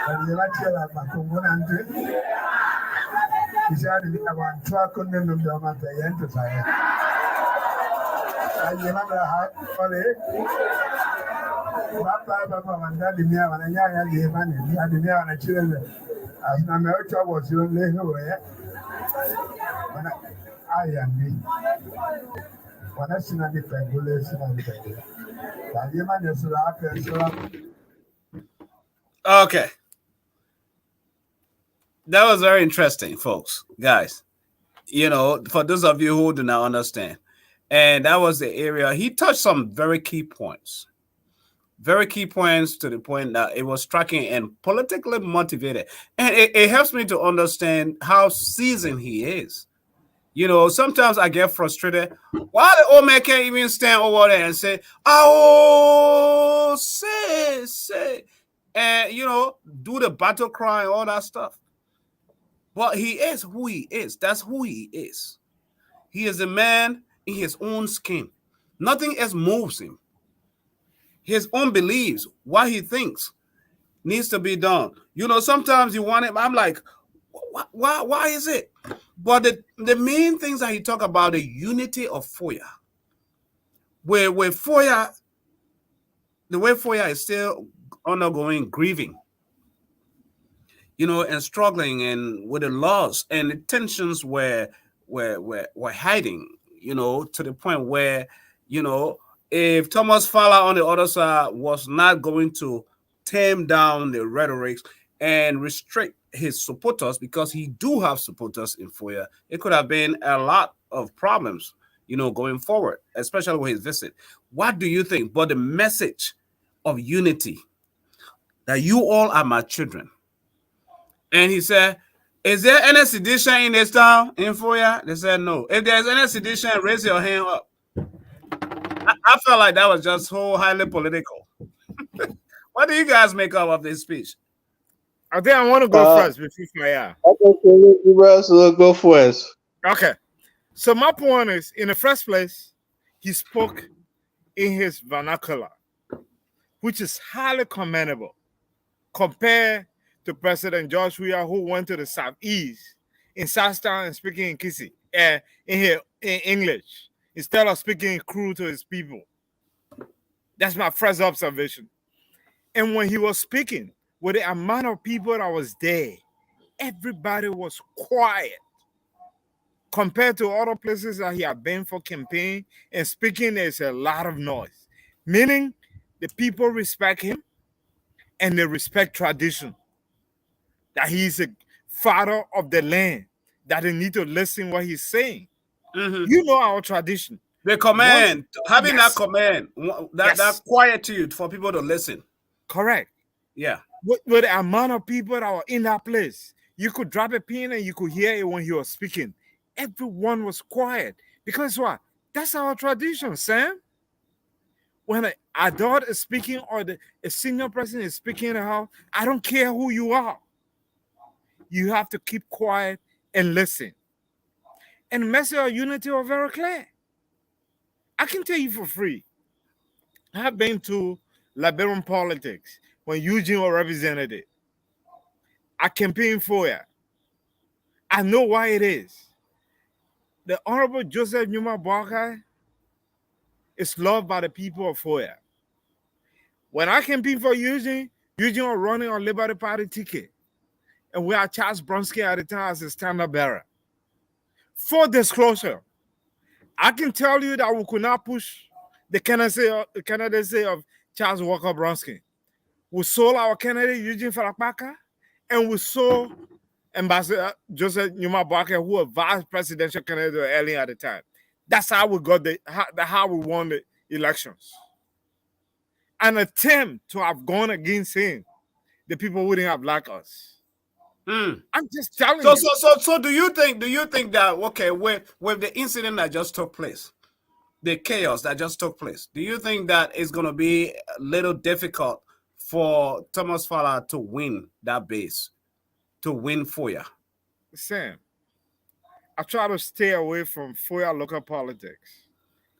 Aye ma chela makungu nante. Isari ni abantu akonne ndo mata yento saya. Aye ma ha ole. Baba wanda dimia wananyanya limani ni dimia wanachile. Asina meocho wosi ole hoye. Wana aya ni. Wana sina ni pengule sina ni pengule. Aye ma nesula apesula. Okay. That was very interesting, folks, guys. You know, for those of you who do not understand, and that was the area he touched some very key points to the point that it was striking and politically motivated. And it helps me to understand how seasoned he is. You know, sometimes I get frustrated. Why the old man can't even stand over there and say, "Oh, say," and you know, do the battle cry and all that stuff. But he is who he is. That's who he is. He is a man in his own skin. Nothing else moves him. His own beliefs, what he thinks needs to be done. You know, sometimes you want him. I'm like, why is it? But the main things that he talk about, the unity of Foya, where Foya, the way Foya is still undergoing grieving, you know, and struggling and with the loss and the tensions were hiding, you know, to the point where, you know, if Thomas Fowler on the other side was not going to tame down the rhetorics and restrict his supporters, because he do have supporters in Foya, it could have been a lot of problems, you know, going forward, especially with his visit. What do you think? But the message of unity, that you all are my children. And he said, "Is there any sedition in this town in Foya?" They said no. If there's any sedition, raise your hand up. I felt like that was just so highly political. What do you guys make up of this speech? I think I want to go first before Fire. Okay, so go first. Okay. So my point is, in the first place, he spoke in his vernacular, which is highly commendable compared to President George Weah, who went to the Southeast in Southtown and speaking in Kisi, in English, instead of speaking crude to his people. That's my first observation. And when he was speaking, with the amount of people that was there, everybody was quiet compared to other places that he had been for campaign. And speaking, there's a lot of noise, meaning the people respect him and they respect tradition, that he's a father of the land, that they need to listen what he's saying. Mm-hmm. You know our tradition. The command, having that command, that quietude for people to listen. Correct. Yeah. With the amount of people that were in that place, you could drop a pin and you could hear it when he was speaking. Everyone was quiet. Because what? That's our tradition, Sam. When an adult is speaking or a senior person is speaking in the house, I don't care who you are. You have to keep quiet and listen. And the message of unity are very clear. I can tell you for free. I have been to Liberian politics when Eugene was represented. I campaigned for it. I know why it is. The Honorable Joseph Numa Boakai is loved by the people of Foya. When I campaigned for Eugene was running on Liberty Party ticket. And we had Charles Bronsky at the time as a standard bearer. For disclosure, I can tell you that we could not push the candidacy of Charles Walker Bronsky. We sold our candidate Eugene Farapaka, and we saw Ambassador Joseph Numa Boakai, who was vice presidential candidate early at the time. That's how we got how we won the elections. An attempt to have gone against him the people wouldn't have liked us. Mm. I'm just telling So, you. so do you think that, okay, with the incident that just took place, the chaos that just took place, do you think that it's going to be a little difficult for Thomas Fowler to win that base, to win Foya? Sam, I try to stay away from Foya local politics.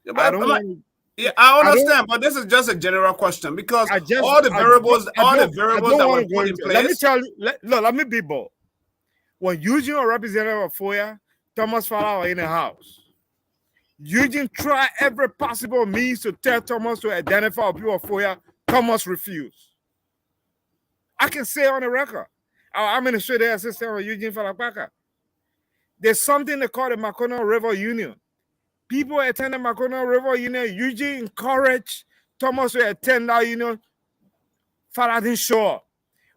Yeah, I don't but, want. yeah, I I don't. understand, but this is just a general question because I just. all the variables, I don't that were want to go put in into it. Let me place. tell you. Let me be bold. When Eugene was representative of Foya, Thomas Fowler was in the house. Eugene tried every possible means to tell Thomas to identify people of Foya. Thomas refused. I can say on the record. I'm in the straight assistant of Eugene Falapaka. There's something they call the Macono River Union. People attending Macono River Union. Eugene encouraged Thomas to attend that union. Fowler didn't show up.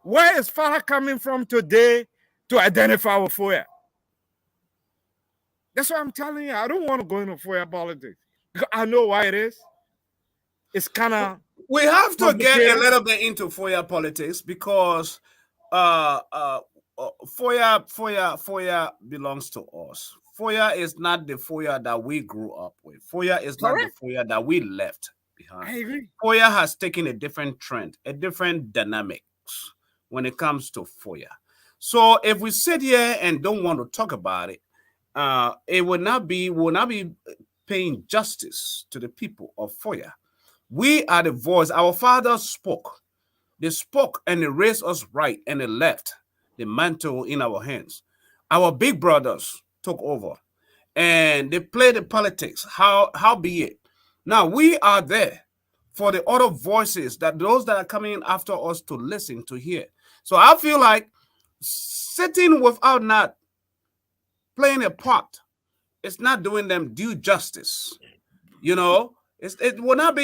Where is Fowler coming from today to identify with Foya? That's what I'm telling you. I don't want to go into Foya politics. Because I know why it is. It's kind of We have to get a complicated. little bit into Foya politics because Foya belongs to us. Foya is not the Foya that we grew up with. Foya is not the Correct. Foya that we left behind. I agree. Foya has taken a different trend, a different dynamics when it comes to Foya. So if we sit here and don't want to talk about it, it will not be paying justice to the people of Foya. We are the voice. Our fathers spoke. They spoke and they raised us right and they left the mantle in our hands. Our big brothers took over and they played the politics. How be it? Now we are there for the other voices, that those that are coming after us to listen, to hear. So I feel like sitting without not playing a part, it's not doing them due justice. You know, it will not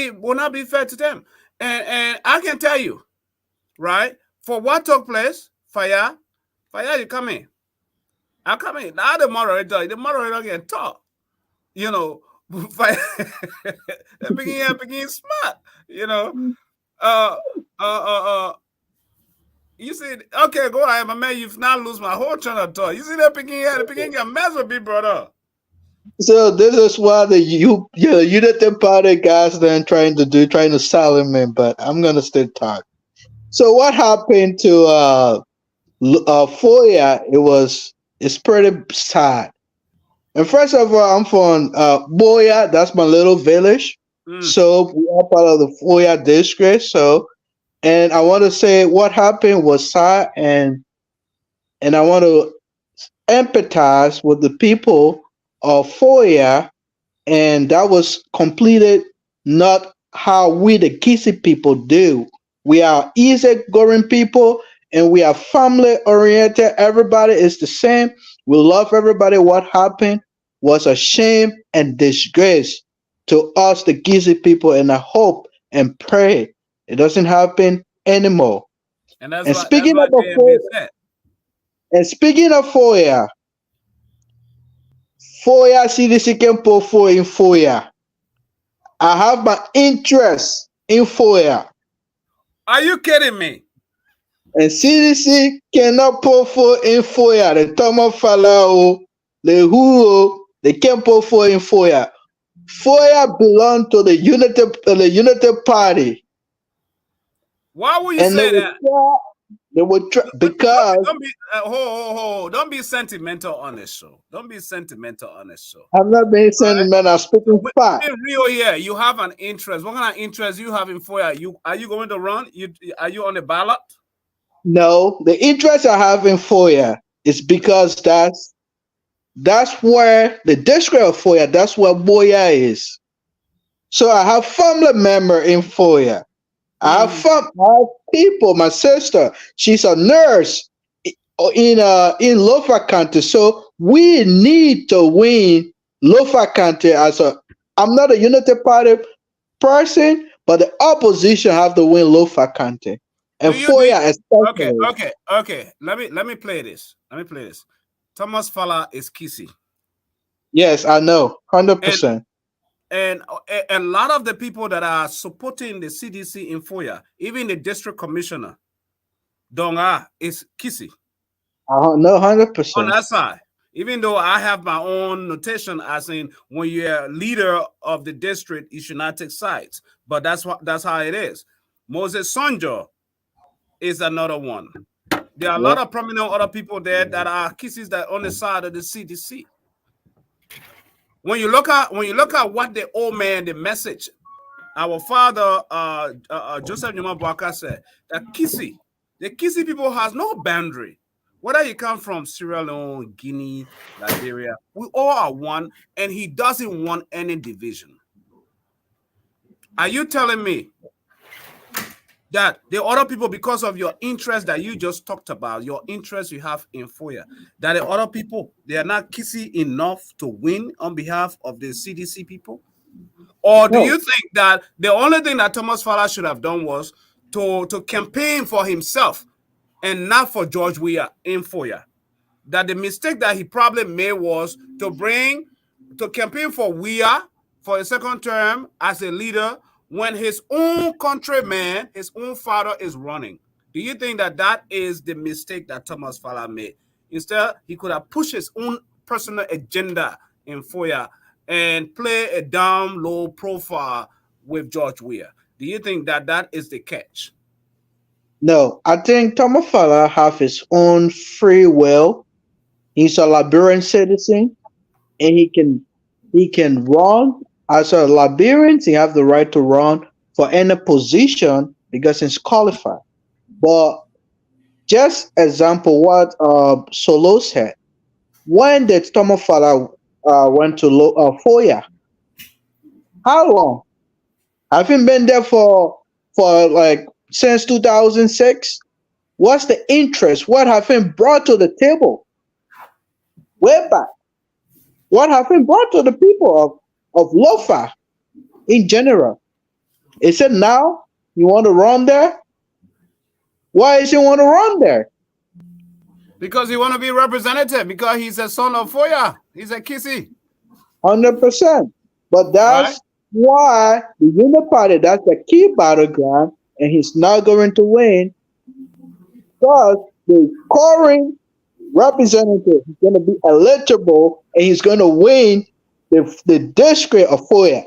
be fair to them. And I can tell you, right, for what took place, Fire, you come in. I come in. Now the moderator can talk. You know, Fire, begin smart. You know, uh, you see, okay, go ahead, my man. You've now lose my whole train of thought. You see that picking get mess with me, brother. So this is why the United Party guys then trying to silence me, but I'm gonna still talk. So what happened to Foya? It's pretty sad. And first of all, I'm from Boya. That's my little village. Mm. So we are part of the Foya district. So, and I want to say what happened was sad, and I want to empathize with the people of Foya, and that was completed not how we the Kisi people do. We are easygoing people and we are family oriented. Everybody is the same. We love everybody. What happened was a shame and disgrace to us, the Kisi people, and I hope and pray it doesn't happen anymore. And that's And what that's speaking what of the they Foya, been said. and speaking of Foya, Foya CDC can put for in Foya. I have my interest in Foya. Are you kidding me? And CDC cannot put for in Foya. The Thomas Falao, the Who, they can't put for in Foya. Foya belong to the United Party. Why would you And say that? they would try because Don't be don't be sentimental on this show. Don't be sentimental on this show. I'm not being Right? sentimental, I'm speaking fact. Be real here. You have an interest. What kind of interest you have in Foya? Are you going to run? Are you on the ballot? No, the interest I have in Foya is because that's where the district of Foya, that's where Boya is. So I have family member in Foya. I have people. My sister, she's a nurse in Lofa County. So we need to win Lofa County as a. I'm not a United Party person, but the opposition have to win Lofa County. And Foya especially. Okay. Let me play this. Thomas Fowler is Kisi. Yes, I know, 100%. And a lot of the people that are supporting the CDC in Foya, even the district commissioner, Donga is Kisi No, hundred on percent. that side. Even though I have my own notation as in when you're leader of the district, you should not take sides. But that's how it is. Moses Sonjo is another one. There are a lot Yep. of prominent other people there that are kisses that on the side of the CDC. When you look at what the old man, the message, our father Joseph Nyuma Bwaka said that the Kissy people has no boundary. Whether you come from Sierra Leone, Guinea, Liberia, we all are one, and he doesn't want any division. Are you telling me that the other people, because of your interest that you just talked about, your interest you have in FOIA, that the other people, they are not kissy enough to win on behalf of the CDC people? Or do No. you think that the only thing that Thomas Fowler should have done was to campaign for himself and not for George Weah in FOIA? That the mistake that he probably made was to campaign for Weah for a second term as a leader when his own countryman, his own father is running. Do you think that that is the mistake that Thomas Fowler made? Instead, he could have pushed his own personal agenda in FOIA and play a down low profile with George Weah. Do you think that that is the catch? No, I think Tomofala have his own free will. He's a Liberian citizen, and he can run as a Liberian. He have the right to run for any position because he's qualified. But just example, what Solo said. When did Tomofala went to Foya? How long? Haven't been there for like since 2006. What's the interest? What have been brought to the table? Way back. What have been brought to the people of Lofa in general? Is it now you want to run there? Why is he want to run there? Because he want to be representative, because he's a son of Foya. He's a Kissy. 100%. But Right? that's why the Union Party, that's the key battleground, and he's not going to win because the current representative is going to be eligible and he's going to win the district of Foya.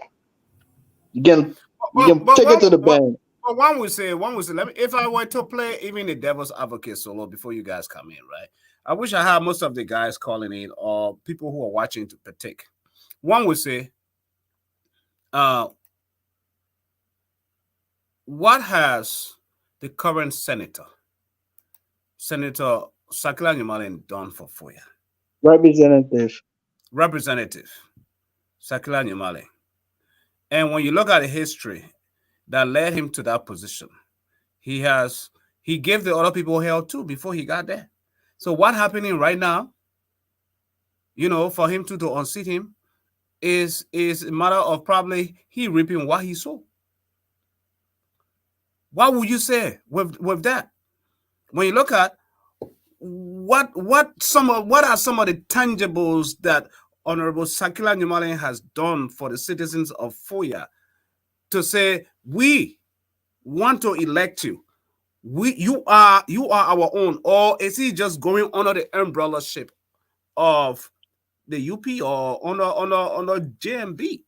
You can take it to the bank. But one would say, let me, if I were to play even the devil's advocate solo before you guys come in, right? I wish I had most of the guys calling in or people who are watching to partake. One would say, what has the current Senator Sakila Nyamalen, done for Foya? Representative Sakila Nyamalen. And when you look at the history that led him to that position, he gave the other people hell too before he got there. So what happening right now, for him to unseat him is a matter of probably he reaping what he sowed. What would you say with that? When you look at what are some of the tangibles that Honorable Sakila Nyamalen has done for the citizens of Foya to say we want to elect you? You are our own, or is he just going under the umbrella ship of the UP or under JMB?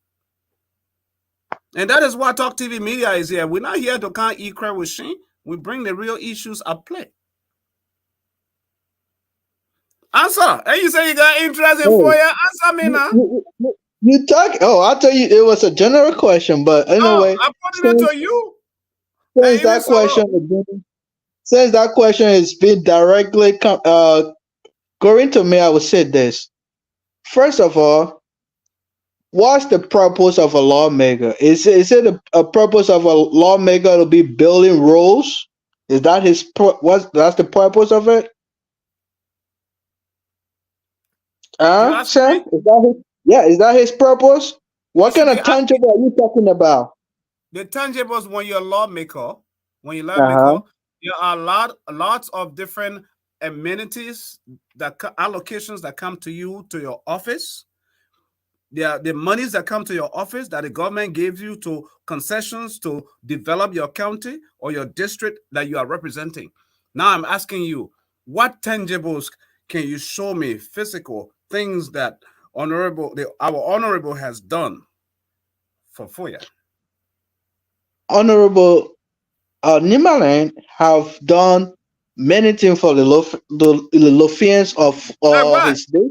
And that is why Talk TV Media is here. We're not here to count equal with Shane. We bring the real issues at play. Answer. And you say you got interest in Foya? Answer me now. You talk. Oh, I'll tell you. It was a general question, but anyway, I'm putting it to you. since that question, since that question has been directly going to me, I would say this. First of all, what's the purpose of a lawmaker? Is it a purpose of a lawmaker to be building rules? Is that that's the purpose of it? Sam? Is that his purpose? What kind of tangible are you talking about? The tangibles when you're a lawmaker, Uh-huh. there are lots of different amenities allocations that come to you to your office. There are the monies that come to your office that the government gives you to concessions to develop your county or your district that you are representing. Now I'm asking you, what tangibles can you show me, physical things that our honorable has done for Foya? Honorable Nimalen have done many things for the Lothians of Like what? his day.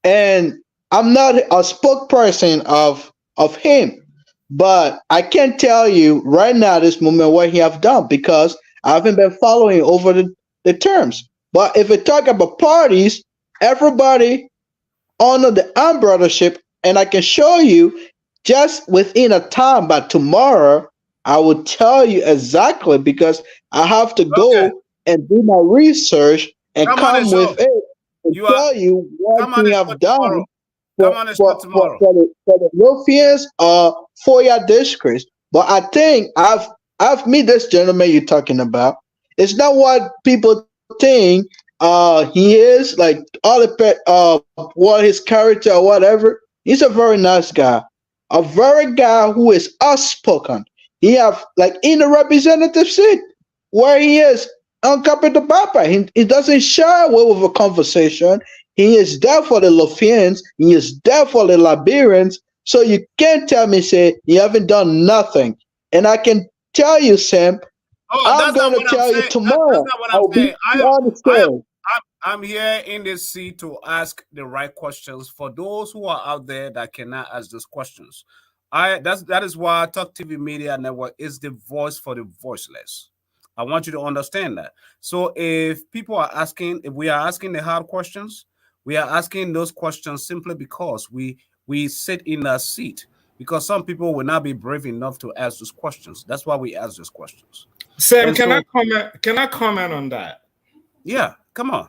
And I'm not a spokesperson of him, but I can tell you right now this moment what he have done because I haven't been following over the terms. But if we talk about parties, everybody honor the umbrellarship, and I can show you just within a time. But tomorrow, I will tell you exactly because I have to Okay, go and do my research and come on the come show. with it and You are tell you what come on we the show have done tomorrow. Come on the show tomorrow. for the Lothians for your districts. But I think I've met this gentleman you're talking about. It's not what people think he is like all the what his character or whatever. He's a very nice guy, a very guy who is outspoken. He have like in the representative seat where he is on Capital Papa. He doesn't shy away with a conversation. He is there for the Lothians. He is there for the Liberians. So you can't tell me say you haven't done nothing. And I can tell you, Sam, Oh, I'm that's not gonna what I'm tell you saying. That's tomorrow. not what I'm I'll be saying. on the I am, show. I'm here in this seat to ask the right questions for those who are out there that cannot ask those questions. That is why Talk TV Media Network is the voice for the voiceless. I want you to understand that. So if people are asking, if we are asking the hard questions, we are asking those questions simply because we sit in a seat. Because some people will not be brave enough to ask those questions. That's why we ask those questions. Sam, And so, can I comment on that? yeah, come on.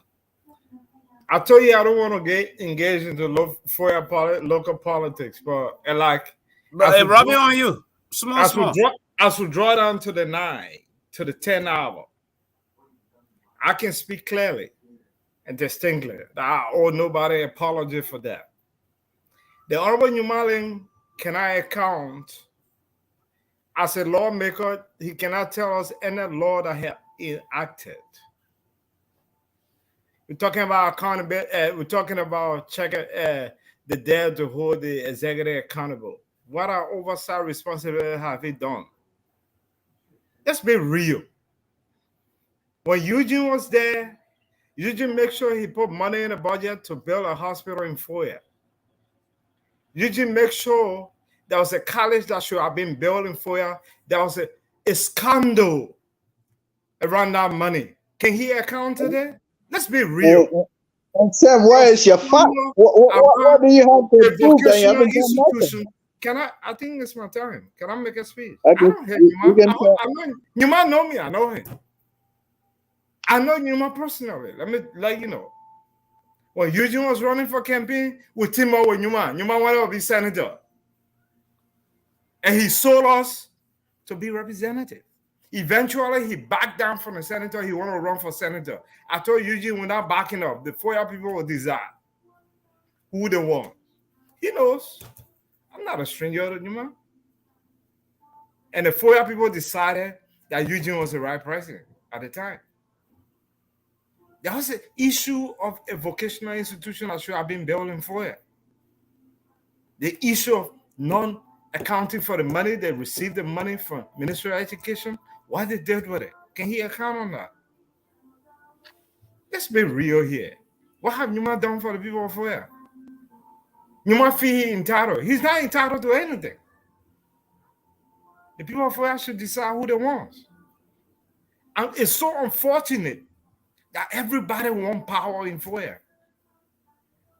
I told you I don't want to get engaged into local politics, but like But it rubbing on you. Small, small. as we draw down to the 10 hour, I can speak clearly and distinctly that I owe nobody apology for that. The Honorable Newmaling cannot account as a lawmaker. He cannot tell us any law that he enacted. We're talking about accountability. We're talking about checking the dare to hold the executive accountable. What our oversight responsibility have he done? Let's be real. When Eugene was there, Eugene make sure he put money in the budget to build a hospital in Foya. Eugene make sure there was a college that should have been built in Foya. There was a scandal around that money. Can he account to that? Let's be real. And Sam, where is your fight? What do you have to prove that you haven't done nothing? Can I think it's my time. Can I make a speech? I I can, don't hate you can tell. Numa know me. I know him. I know Numa personally. Let me let you know. When Eugene was running for campaign with Timo with Numa wanted to be senator. And he sold us to be representative. Eventually, he backed down from the senator. He wanted to run for senator. I told Eugene, without backing up, the 4 people will decide who they want. He knows. I'm not a stranger to Numa. And the 4 people decided that Eugene was the right president at the time. There was an issue of a vocational institution that should have been built in Foya. The issue of non-accounting for the money they received the money from Ministry of Education, what they did with it. Can he account on that? Let's be real here. What have Numa done for the people of Foya? Numa feel he entitled. He's not entitled to anything. The people of Foya should decide who they want. And it's so unfortunate that everybody wants power in Foya.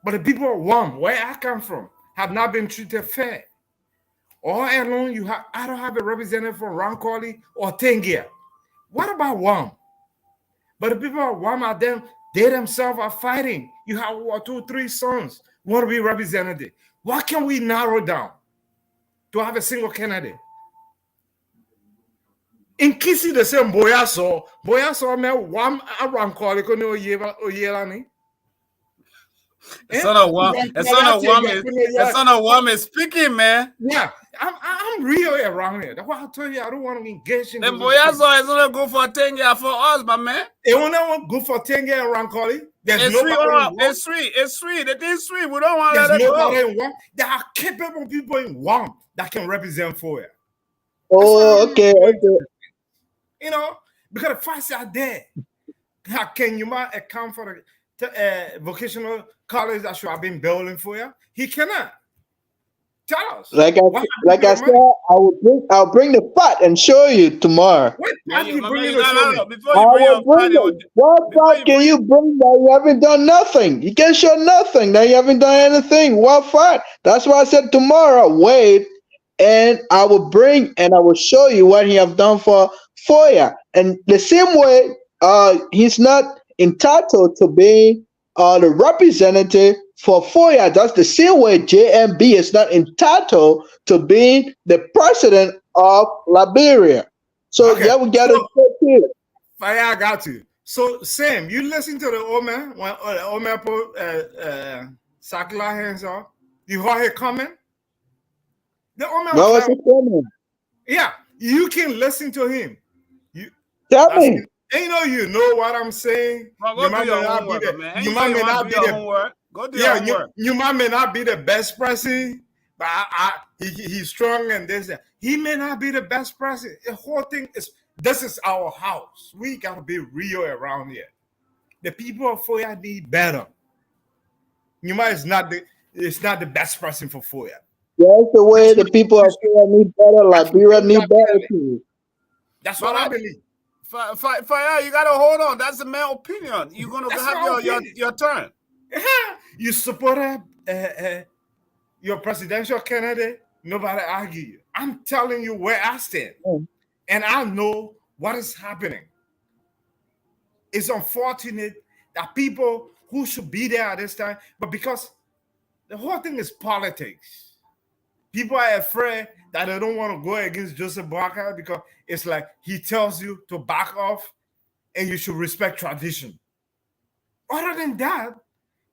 But the people of WAM, where I come from, have not been treated fair. All along, I don't have a representative from Rancoli or Tengia. What about WAM? But the people of WAM are them, they themselves are fighting. You have 2, 3 sons want to be represented. What can we narrow down to have a single candidate? In Kisi, the same Boyaso me WAM a Rancoli kono oyelani. The son of Wam is speaking, man. Yeah, I'm real around here. That's why I told you I don't want to engage in The those things. Boyazo is only good for 10 years for us, my man. It won't want good for 10 years around Collie. There's It's sweet. nobody in one. It's sweet. It is sweet. We don't want to There's let it nobody go. in one. There are capable people in one that can represent for you. Oh, okay, okay. You know, because the facts are there. How can you might account for the vocational college that should have been building for you? He cannot. Tell us. Like I said, I'll bring the pot and show you tomorrow. What Yeah, part you my bringing man, to show me? before I you bring will your bring party, it. What pot can you bring that you haven't done nothing? You can show nothing that you haven't done anything. What pot? That's why I said tomorrow. Wait, and I will bring and I will show you what he have done for you. And the same way, he's not entitled to be the representative for FOIA. That's the same way JMB is not entitled to be the president of Liberia. So Okay, yeah, we got so to check it. Fire, I got you. So Sam, you listen to the old man when the old man put Sakla hands off. You heard his comment? The old man What was was like, it coming? yeah, you can listen to him. You Tell that's me. you know what I'm saying. Well, You go might do your may not be homework, the man. you Ain't might say you may want not to be do your the homework. Go do your homework. you might may not be the best president, but he's strong and this. He may not be the best president. The whole thing is this is our house. We gotta be real around here. The people of Foya need better. Yuma is not the best person for Foya. That's the way the people of Kenya need better. Liberia need better too. That's what I believe. Fire, you gotta hold on. That's the main opinion. You're gonna That's have my your turn. You support your presidential candidate, nobody argue you. I'm telling you where I stand. And I know what is happening. It's unfortunate that people who should be there at this time, but because the whole thing is politics, people are afraid that they don't want to go against Joseph Boakai because it's like he tells you to back off and you should respect tradition. Other than that,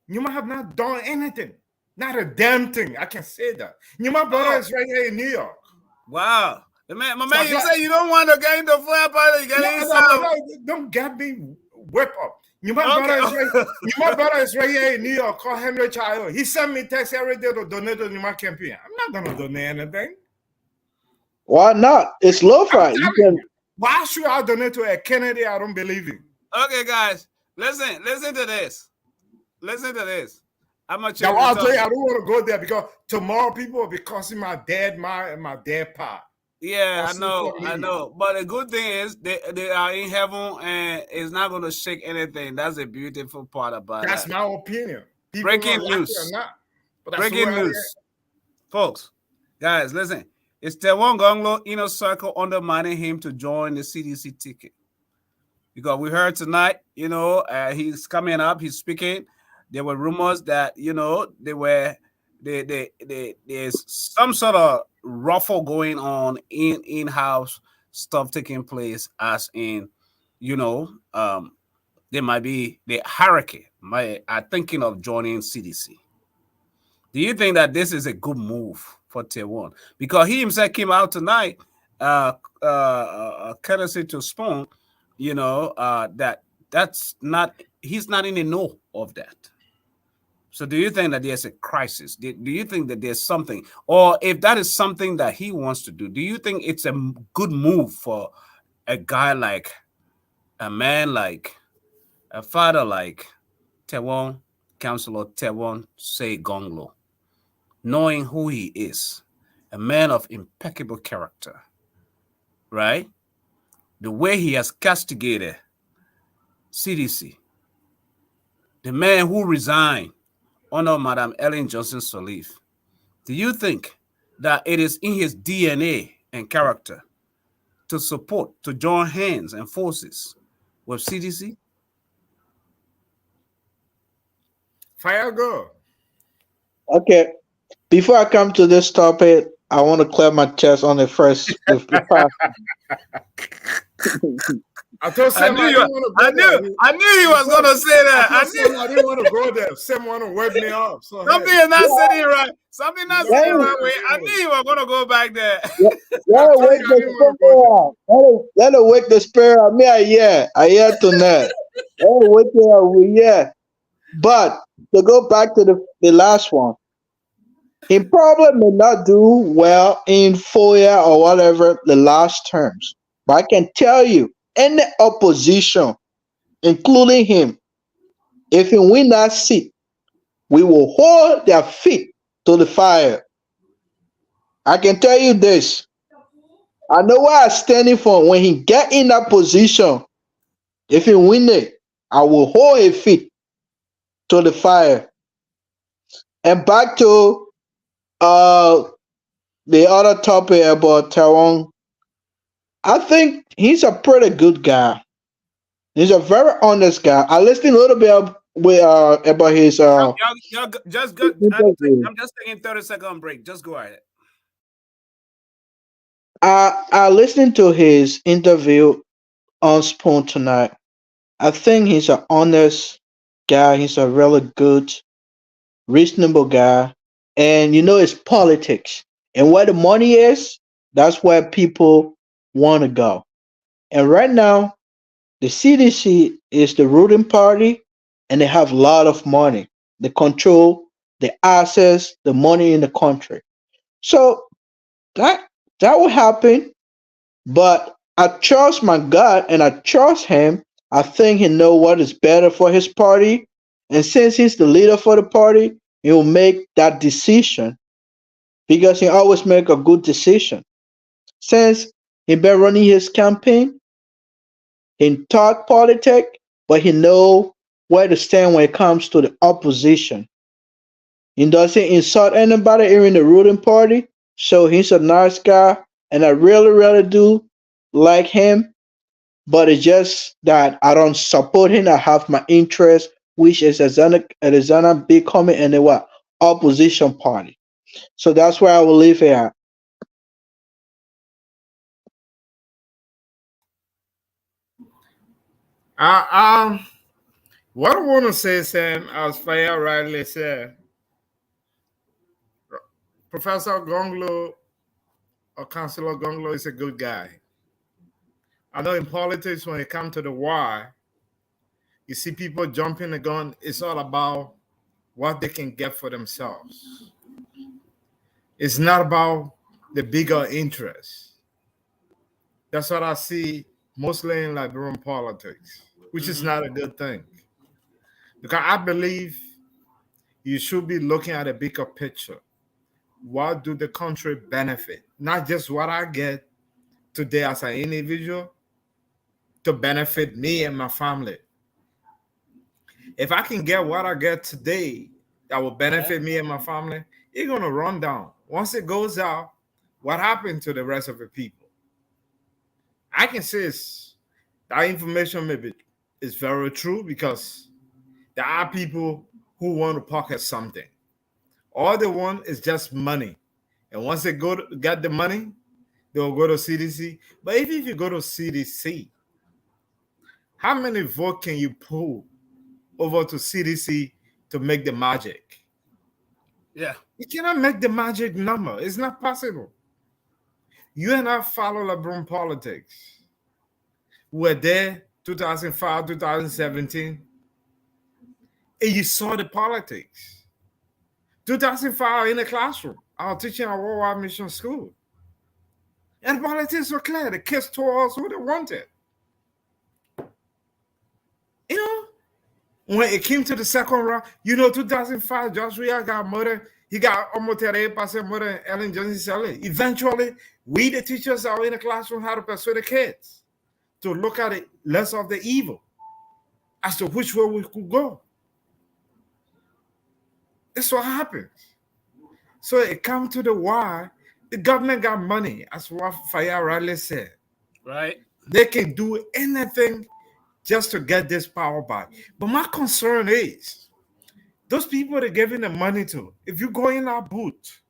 you might have not done anything. Not a damn thing. I can say that. My brother is right here in New York. Wow. My man, you say you don't want to get into fire party. Don't get me whip up. My brother is right here in New York called Henry Child. He sent me text every day to donate to my campaign. I'm not going to donate anything. Why not? It's lo-fi. Why should I donate to a Kennedy I don't believe in? Okay, guys, listen to this. Listen to this. I'm gonna check. I'll tell you, I don't want to go there because tomorrow people will be cussing my dad part. Yeah, I know. But the good thing is they are in heaven and it's not gonna shake anything. That's a beautiful part about it. That's my opinion. Breaking news. Breaking news. Folks, guys, listen. It's Tewon Gonglo inner circle undermining him to join the CDC ticket. Because we heard tonight, he's coming up, he's speaking. There were rumors that, there's some sort of ruffle going on in-house stuff taking place, as in, there might be the hierarchy are thinking of joining CDC. Do you think that this is a good move for Tewon? Because he himself came out tonight, courtesy to Spoon, that's not, he's not in the know of that. So do you think that there's a crisis? Do you think that there's something, or if that is something that he wants to do, do you think it's a good move for a guy like, a man like, a father like Tewon, Councilor Tewon Say Gonglo, knowing who he is, a man of impeccable character, right? The way he has castigated CDC, the man who resigned under Madam Ellen Johnson Sirleaf, do you think that it is in his DNA and character to support, to join hands and forces with CDC? Fire go. Okay. Before I come to this topic, I want to clear my chest on the first. I told I Sam knew I you. didn't want to go there. I knew he was gonna say I that. I told knew Sam I didn't want to go there. Sam want to wake me up. So something hey, is not sitting right. Something you not know, sitting I Let right didn't with. I want to knew you were gonna go back there. I it told wake you I the didn't want to go there. spirit. Let it wake the spirit of me. I hear tonight. Let it wake it up. Yeah. But to go back to the last one, he probably may not do well in 4 year or whatever the last terms. But I can tell you, any opposition, including him, if he win that seat, we will hold their feet to the fire. I can tell you this. I know where I'm standing for. When he get in that position, if he win it, I will hold his feet to the fire. And back to uh the other topic about Taiwan, I think he's a pretty good guy. He's a very honest guy. I listened a little bit about his Just go. interview. I'm just taking 30-second break. Just go ahead. I listened to his interview on Spoon tonight. I think he's an honest guy. He's a really good, reasonable guy. And it's politics. And where the money is, that's where people want to go. And right now, the CDC is the ruling party, and they have a lot of money. They control the access, the money in the country. So that that will happen. But I trust my God and I trust him. I think he know what is better for his party. And since he's the leader for the party, he will make that decision because he always make a good decision. Since he been running his campaign, he talk politics, but he know where to stand when it comes to the opposition. He doesn't insult anybody, even the ruling party. So he's a nice guy, and I really, really do like him. But it's just that I don't support him. I have my interest, which is Arizona becoming in the what opposition party. So that's where I will leave it at. I what I want to say, Sam, as Faya rightly said, Professor Gonglo or Councillor Gonglo is a good guy. I know in politics, when it comes to the war, you see people jumping the gun. It's all about what they can get for themselves. It's not about the bigger interest. That's what I see mostly in Liberian politics, which is not a good thing. Because I believe you should be looking at a bigger picture. What do the country benefit? Not just what I get today as an individual to benefit me and my family. If I can get what I get today that will benefit me and my family, it's gonna run down. Once it goes out, what happened to the rest of the people? I can say that information maybe is very true because there are people who want to pocket something. All they want is just money. And once they get the money, they'll go to CDC. But even if you go to CDC, how many votes can you pull over to CDC to make the magic? Yeah. You cannot make the magic number. It's not possible. You and I follow LeBron politics. We were there 2005, 2017, and you saw the politics. 2005 in the classroom, I was teaching at Worldwide Mission School. And the politics were clear. The kids told us who they wanted. You know, when it came to the second round, 2005, Joshua got murdered. He got almost murdered, Ellen Johnson Sally. Eventually, we, the teachers, are in the classroom, how to persuade the kids to look at it less of the evil as to which way we could go. That's what happens. So it comes to the why the government got money, as what Faya Riley said. Right. They can do anything just to get this power back. But my concern is those people they're giving the money to, if you go in our booth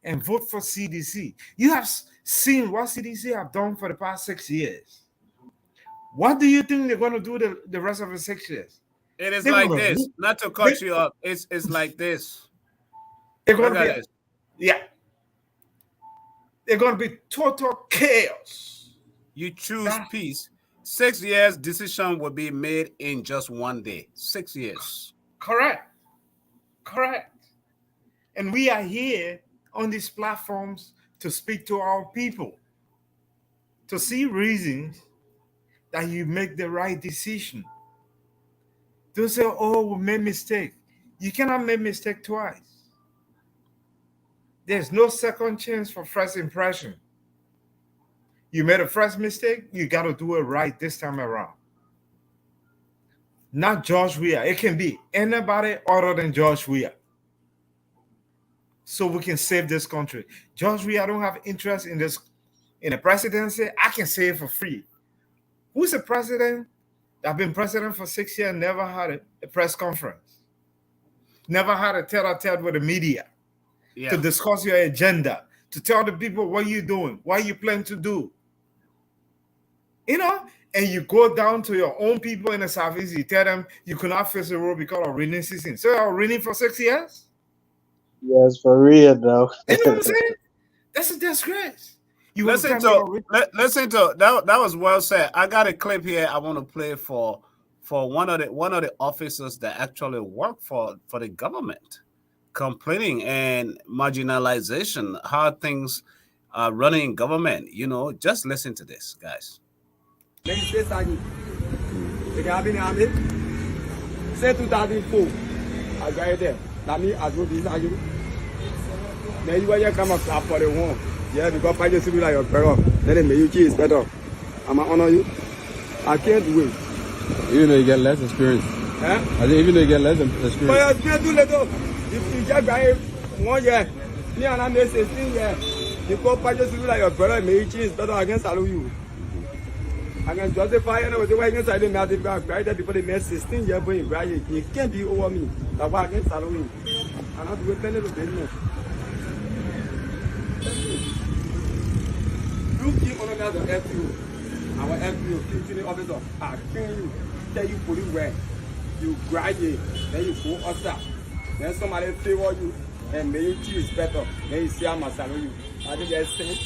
and vote for CDC, you have seen what CDC have done for the past 6 years. What do you think they're going to do the rest of the 6 years? It is They're like gonna this. do- Not to they- cut you off. It's like this. They're going Look to at be this. yeah. They're going to be total chaos. You choose That- peace. 6 years, decision will be made in just one day. 6 years. Correct. And we are here on these platforms to speak to our people, to see reasons that you make the right decision. Don't say, oh, we made mistake. You cannot make mistake twice. There's no second chance for first impression. You made a first mistake, you got to do it right this time around. Not George Weah. It can be anybody other than George Weah. So we can save this country. George Weah don't have interest in this, in the presidency. I can say it for free. Who's the president that been president for 6 years, never had a press conference, never had a tete-a-tete with the media to discuss your agenda, to tell the people what you're doing, what you plan to do? And you go down to your own people in the Southeast, you tell them you cannot face the road because of rainy season. So you're raining for 6 years? Yes, for real though. You know what I'm saying? That's a disgrace. Listen to that. That was well said. I got a clip here I want to play for one of the officers that actually work for the government, complaining and marginalization, how things are running in government. Just listen to this, guys. Say 2004, I got there. That means I do this. Then you will come up for the one. Yeah, because I just feel like your brother. Then it may you cheese better. I'm gonna honor you. I can't do it. Even though you get less experience. Huh? I think even though you get less experience. But I can't do little. If you just buy 1 year, me and I make 16 years. Because I just feel like your brother may you cheese better. I can salute you. I can justify the way inside the mouth if I cried that before they made 16 years when you graduate. You can't be over me. That's why I can salute you. And I do a little business. You keep on another FU. Our FU, teaching officer, I train you, tell you put it where. You graduate, then you go outside. Then somebody favor you and make you choose better. Then you see how much salute you. I think that's it.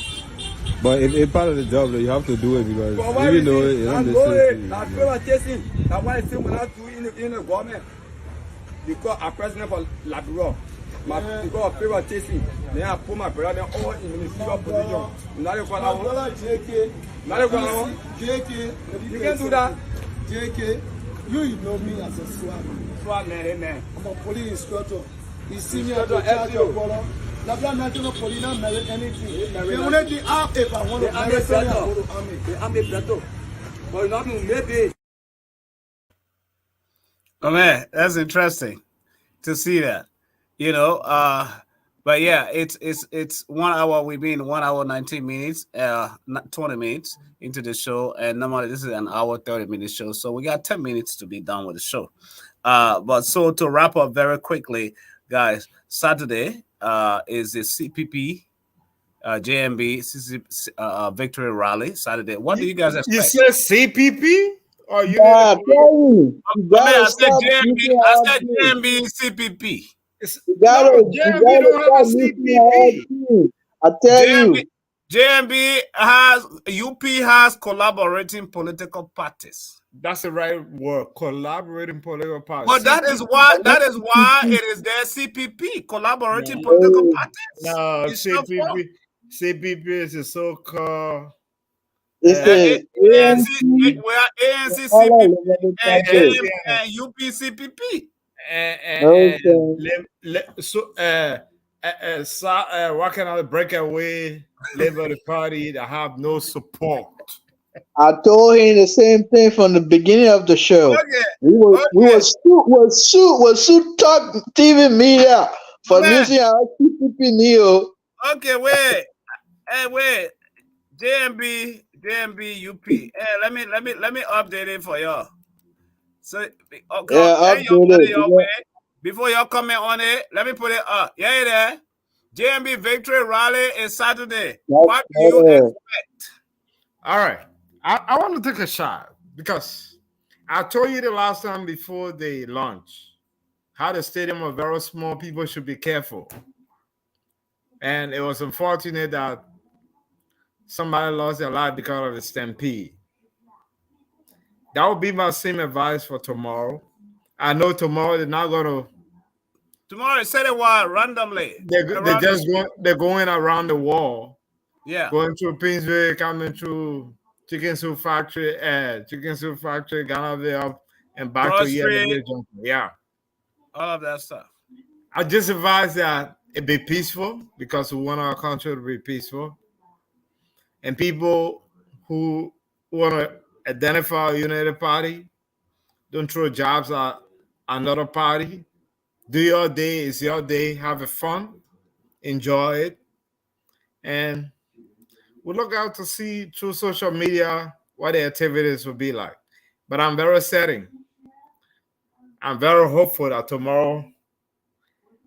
But if part of the job, though, you have to do it because But even though it I'm doesn't going. That's what I'm chasing. That's why I say when I do in the government. Because I'm president for Liberia. Because of favor chasing. Then I put my brother all in the ministerial position. Not a follower. JK. Not a follower. JK. You can do that. JK. You know me as a swag. Swag man, amen. I'm a police instructor. You see me Instructor, as a charge FU. of color. Labra National Police not marry anything. They only the arm if I want to marry something, I go to army. I'm a better. But not maybe. Oh man, that's interesting to see that. But yeah, it's 1 hour. We've been 1 hour 19 minutes, 20 minutes into the show, and normally this is an hour 30-minute show, so we got 10 minutes to be done with the show. But so to wrap up very quickly, guys, Saturday is the CPP JMB victory rally Saturday. What do you guys expect? You said CPP? Or you Yeah, tell you. You I gotta said stop JMB. using I our said team. JMB CPP. You gotta No, JMB don't have a stop using our CPP. team. I tell you. JMB has UP has collaborating political parties. That's the right word. Collaborating political parties. But that is why it is their CPP, collaborating political parties. No, It's not wrong. CPP is a so-called It's the ANC, we are ANC CPP and UP CPP. What kind of breakaway Liberal Party that have no support? I told him the same thing from the beginning of the show. Okay. We were suit talk TV media for using our CPP Neo. Okay, wait. Hey, wait. JMB UP. Hey, let me update it for y'all. So update it. Before y'all comment on it, let me put it up. Yeah, there. JMB victory rally is Saturday. What do you expect? All right. I want to take a shot. because I told you the last time before they launch how the stadium was very small. People should be careful, and it was unfortunate that somebody lost their life because of the stampede. That would be my same advice for tomorrow. I know tomorrow they're not gonna. Tomorrow, set it wild randomly. They're Around just going. They're going around the wall, yeah. going through Pinsville, coming through Chicken Soup Factory, Ghana up and back Broad to Street, Junction. Yeah, all of that stuff. I just advise that it be peaceful because we want our country to be peaceful, and people who want to identify a United Party don't throw jobs at another party. Do your day, it's your day, have it fun, enjoy it, and we look out to see through social media what the activities will be like. But I'm very setting. I'm very hopeful that tomorrow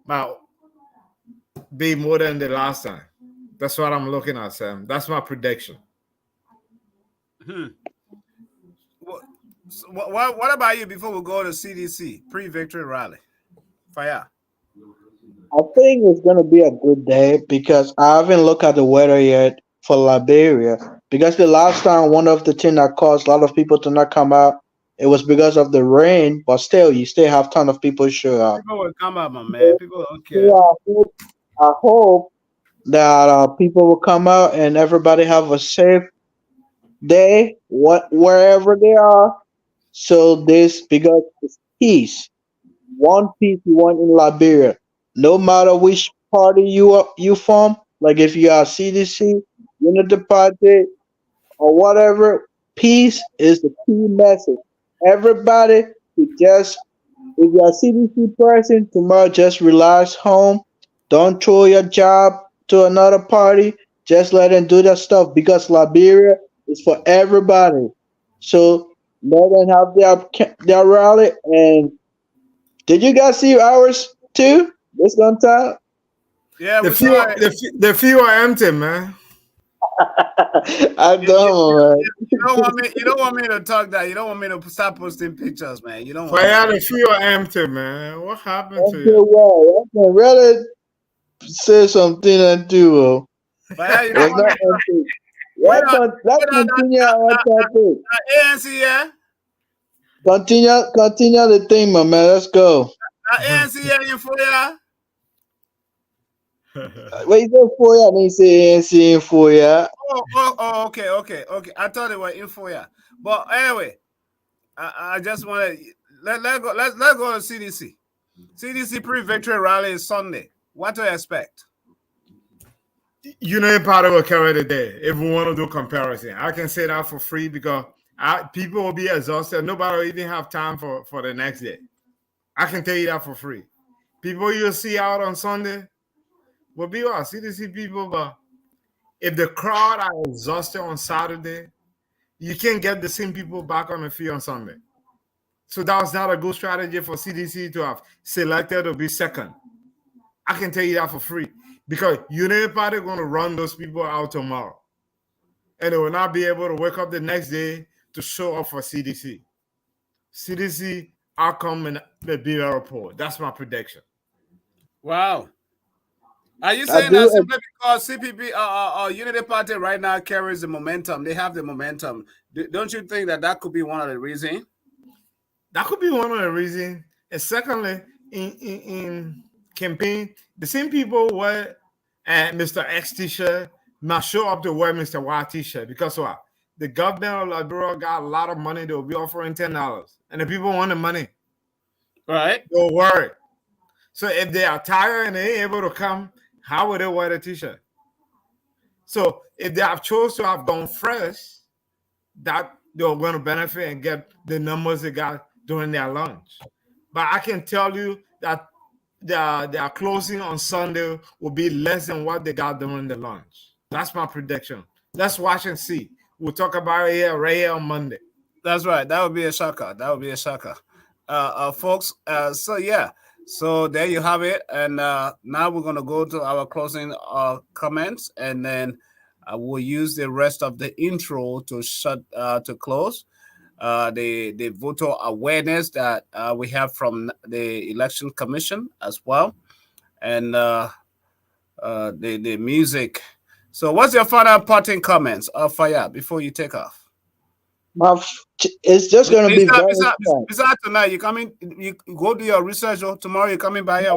might be more than the last time. That's what I'm looking at, Sam. That's my prediction. What about you before we go to CDC pre-victory rally? Fire. I think it's gonna be a good day because I haven't looked at the weather yet for Liberia. Because the last time, one of the things that caused a lot of people to not come out, it was because of the rain. But still, you still have ton of people show up. People will come out, my man. People don't care. Yeah, I hope that people will come out and everybody have a safe day, wherever they are. So this because it's peace, one piece you want in Liberia. No matter which party you from, like if you are CDC, Unity Party, or whatever, peace is the key message. Everybody should just, if you're a CDC person, tomorrow just relax home. Don't throw your job to another party. Just let them do that stuff because Liberia is for everybody. So let them have their rally. And did you guys see ours too? This one time? Yeah, The we saw few, it. the few are empty, man. I don't, man. You don't want me. You don't want me to talk that. You don't want me to start posting pictures, man. You don't want Fire, that. the few are empty, man. What happened to Okay, you? well, I can really say something and do. Fire, you It don't was want me. not empty. Wait on. Let's Wait on continue our topic. ANC, yeah. Continue the thing, my man. Let's go. ANC, yeah, you for ya. Wait, you said for ya, and he say ANC for ya. Okay. I thought it was info, yeah. But anyway, I just want to let's go to CDC. CDC pre-victory rally is Sunday. What to expect? United Party will carry the day if we want to do comparison. I can say that for free because people will be exhausted. Nobody will even have time for the next day. I can tell you that for free. People you'll see out on Sunday will be our CDC people, but if the crowd are exhausted on Saturday, you can't get the same people back on the field on Sunday. So that was not a good strategy for CDC to have selected to be second. I can tell you that for free because United Party are going to run those people out tomorrow, and they will not be able to wake up the next day to show up for CDC. CDC outcome and the be very poor. That's my prediction. Wow. Are you I saying that do. simply because CPP, Unity Party right now carries the momentum? They have the momentum. Don't you think that could be one of the reasons? That could be one of the reasons. And secondly, in campaign, the same people wear Mr. X t-shirt not show up to wear Mr. Y t-shirt because what? The government of Liberia got a lot of money. They'll be offering $10, and the people want the money. Right. They'll worry. So if they are tired and they ain't able to come, how would they wear the t-shirt? So if they have chose to have gone fresh, that they're going to benefit and get the numbers they got during their lunch. But I can tell you that their closing on Sunday will be less than what they got during the lunch. That's my prediction. Let's watch and see. We'll talk about it right here on Monday. That's right. That would be a shocker. Folks. So yeah. So there you have it. And now we're gonna go to our closing comments, and then we'll use the rest of the intro to close. the voter awareness that we have from the Election Commission as well, and the music. So, what's your final parting comments, Faya, before you take off? It's just going to be very besides tonight, you coming? You go do your research, or tomorrow you coming by here?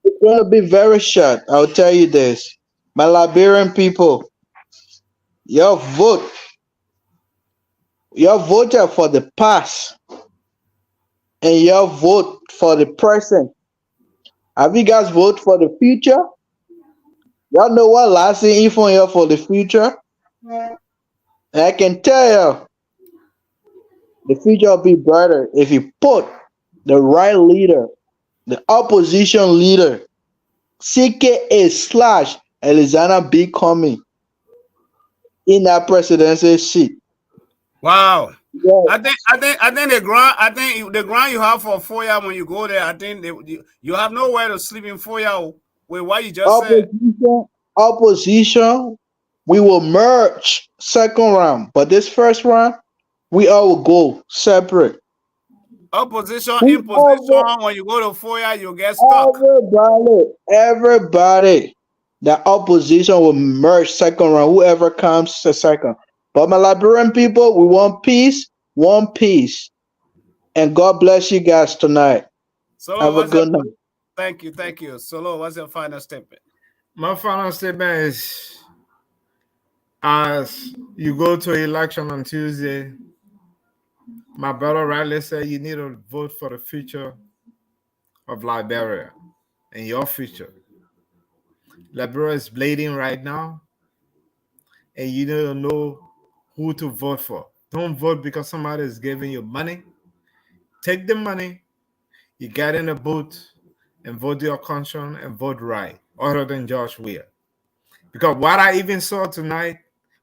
It's going to be very short. I'll tell you this, my Liberian people, your voted for the past, and your vote for the present. Have you guys voted for the future? Y'all know what lasting info here for the future? And I can tell you, the future will be brighter if you put the right leader, the opposition leader, CKA / Alexander B. Coming, in that presidency seat. Wow. Yeah. I think the ground you have for 4 years when you go there, I think you have nowhere to sleep in 4 years with what you just said. Opposition, we will merge second round, but this first round, we all will go separate. Opposition, imposition, when you go to 4 years, you get stuck. Everybody, the opposition will merge second round, whoever comes to second. But my Liberian people, we want peace, and God bless you guys tonight. So have a good night. Thank you. Solo, what's your final statement? My final statement is, as you go to election on Tuesday, my brother rightly said you need to vote for the future of Liberia and your future. Liberia is bleeding right now, and you need to know who to vote for. Don't vote because somebody is giving you money. Take the money, you get in a booth, and vote your conscience and vote right, other than George Weah. Because what I even saw tonight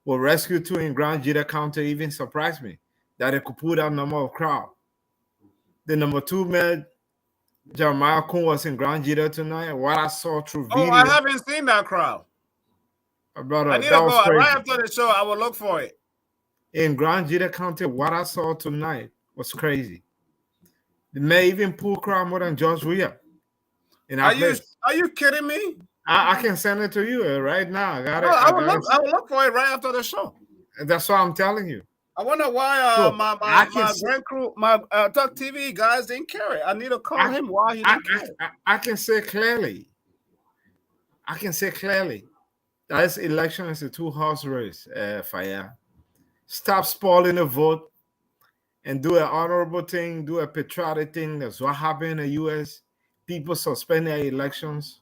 with Rescue 2 in Grand Jita County even surprised me, that it could put that number of crowd. The number 2 man, Jeremiah Kun, was in Grand Jita tonight, and what I saw through video. I haven't seen that crowd. Brother, I need to go. Right after the show, I will look for it. In Grand Jita County, what I saw tonight was crazy. They may even pull crowd more than George Weah. Are you kidding me? I can send it to you right now. I will look for it right after the show. That's what I'm telling you. I wonder why my grand crew, my Talk TV guys didn't carry. I need to call him why he didn't carry. I can say clearly that this election is a 2-horse race, Fire. Stop spoiling the vote and do an honorable thing, do a patriotic thing. That's what happened in the U.S. People suspend their elections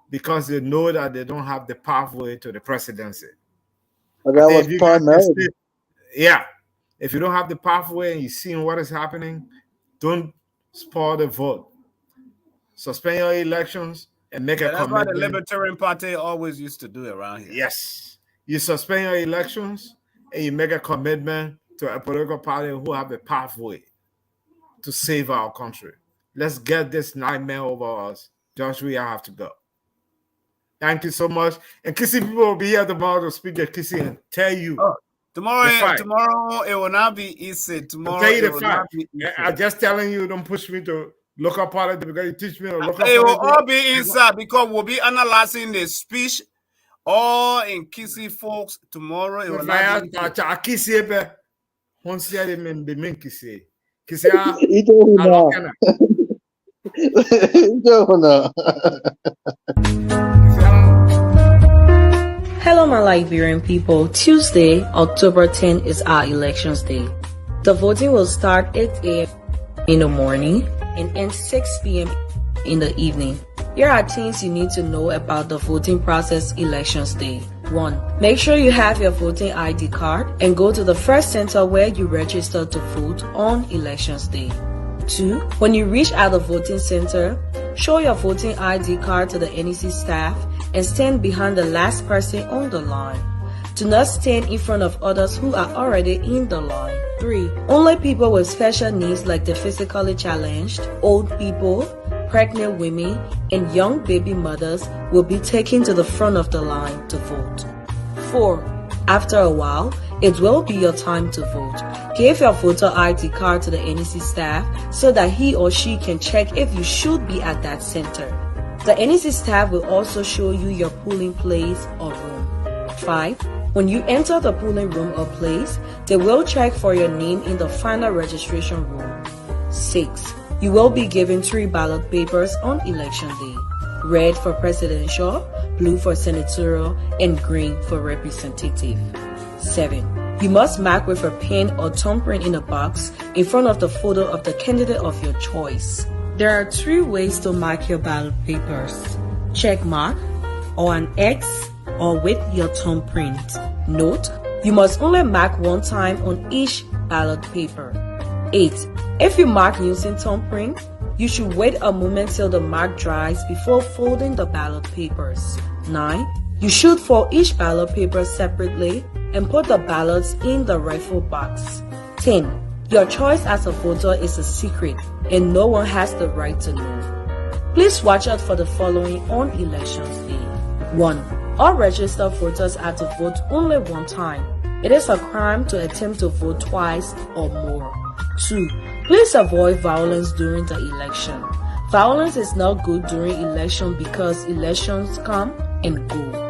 because they know that they don't have the pathway to the presidency. But that was primary. Yeah. If you don't have the pathway and you're seeing what is happening, don't spoil the vote. Suspend your elections and make a commitment. That's what the Libertarian Party always used to do around here. Yes. You suspend your elections and you make a commitment to a political party who have the pathway to save our country. Let's get this nightmare over us. Josh, we have to go. Thank you so much. And Kissy people will be here tomorrow to speak at Kissy and tell you. Tomorrow it will not be easy. Tomorrow tell you it will not be easy. I'm just telling you, don't push me to look up politics because you teach me to look up politics. It will politics. all be inside because we'll be analyzing the speech all in Kissy folks tomorrow. It will not be easy. Hello, my Liberian people. Tuesday, October 10 is our elections day. The voting will start 8 a.m. in the morning and end 6 p.m. in the evening. Here are things you need to know about the voting process elections day. 1. Make sure you have your voting ID card and go to the first center where you register to vote on elections day. 2. When you reach at the voting center, show your voting ID card to the NEC staff and stand behind the last person on the line. Do not stand in front of others who are already in the line. 3. Only people with special needs like the physically challenged, old people, pregnant women, and young baby mothers will be taken to the front of the line to vote. 4. After a while, It will be your time to vote. Give your voter ID card to the NEC staff so that he or she can check if you should be at that center. The NEC staff will also show you your polling place or room. 5. When you enter the polling room or place, they will check for your name in the final registration room. 6. You will be given 3 ballot papers on election day. Red for presidential, blue for senatorial, and green for representative. 7. You must mark with a pen or thumbprint in a box in front of the photo of the candidate of your choice. There are 3 ways to mark your ballot papers: check mark, or an X, or with your thumbprint. Note, you must only mark one time on each ballot paper. 8. If you mark using thumbprint, you should wait a moment till the mark dries before folding the ballot papers. 9. You should fold each ballot paper separately and put the ballots in the rifle box. 10. Your choice as a voter is a secret and no one has the right to know. Please watch out for the following on Elections Day. 1. All registered voters are to vote only one time. It is a crime to attempt to vote twice or more. 2. Please avoid violence during the election. Violence is not good during election because elections come and go.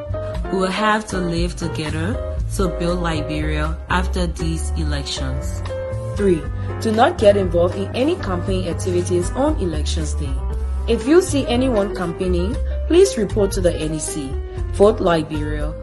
We will have to live together to build Liberia after these elections. 3. Do not get involved in any campaign activities on Elections Day. If you see anyone campaigning, please report to the NEC. Vote Liberia.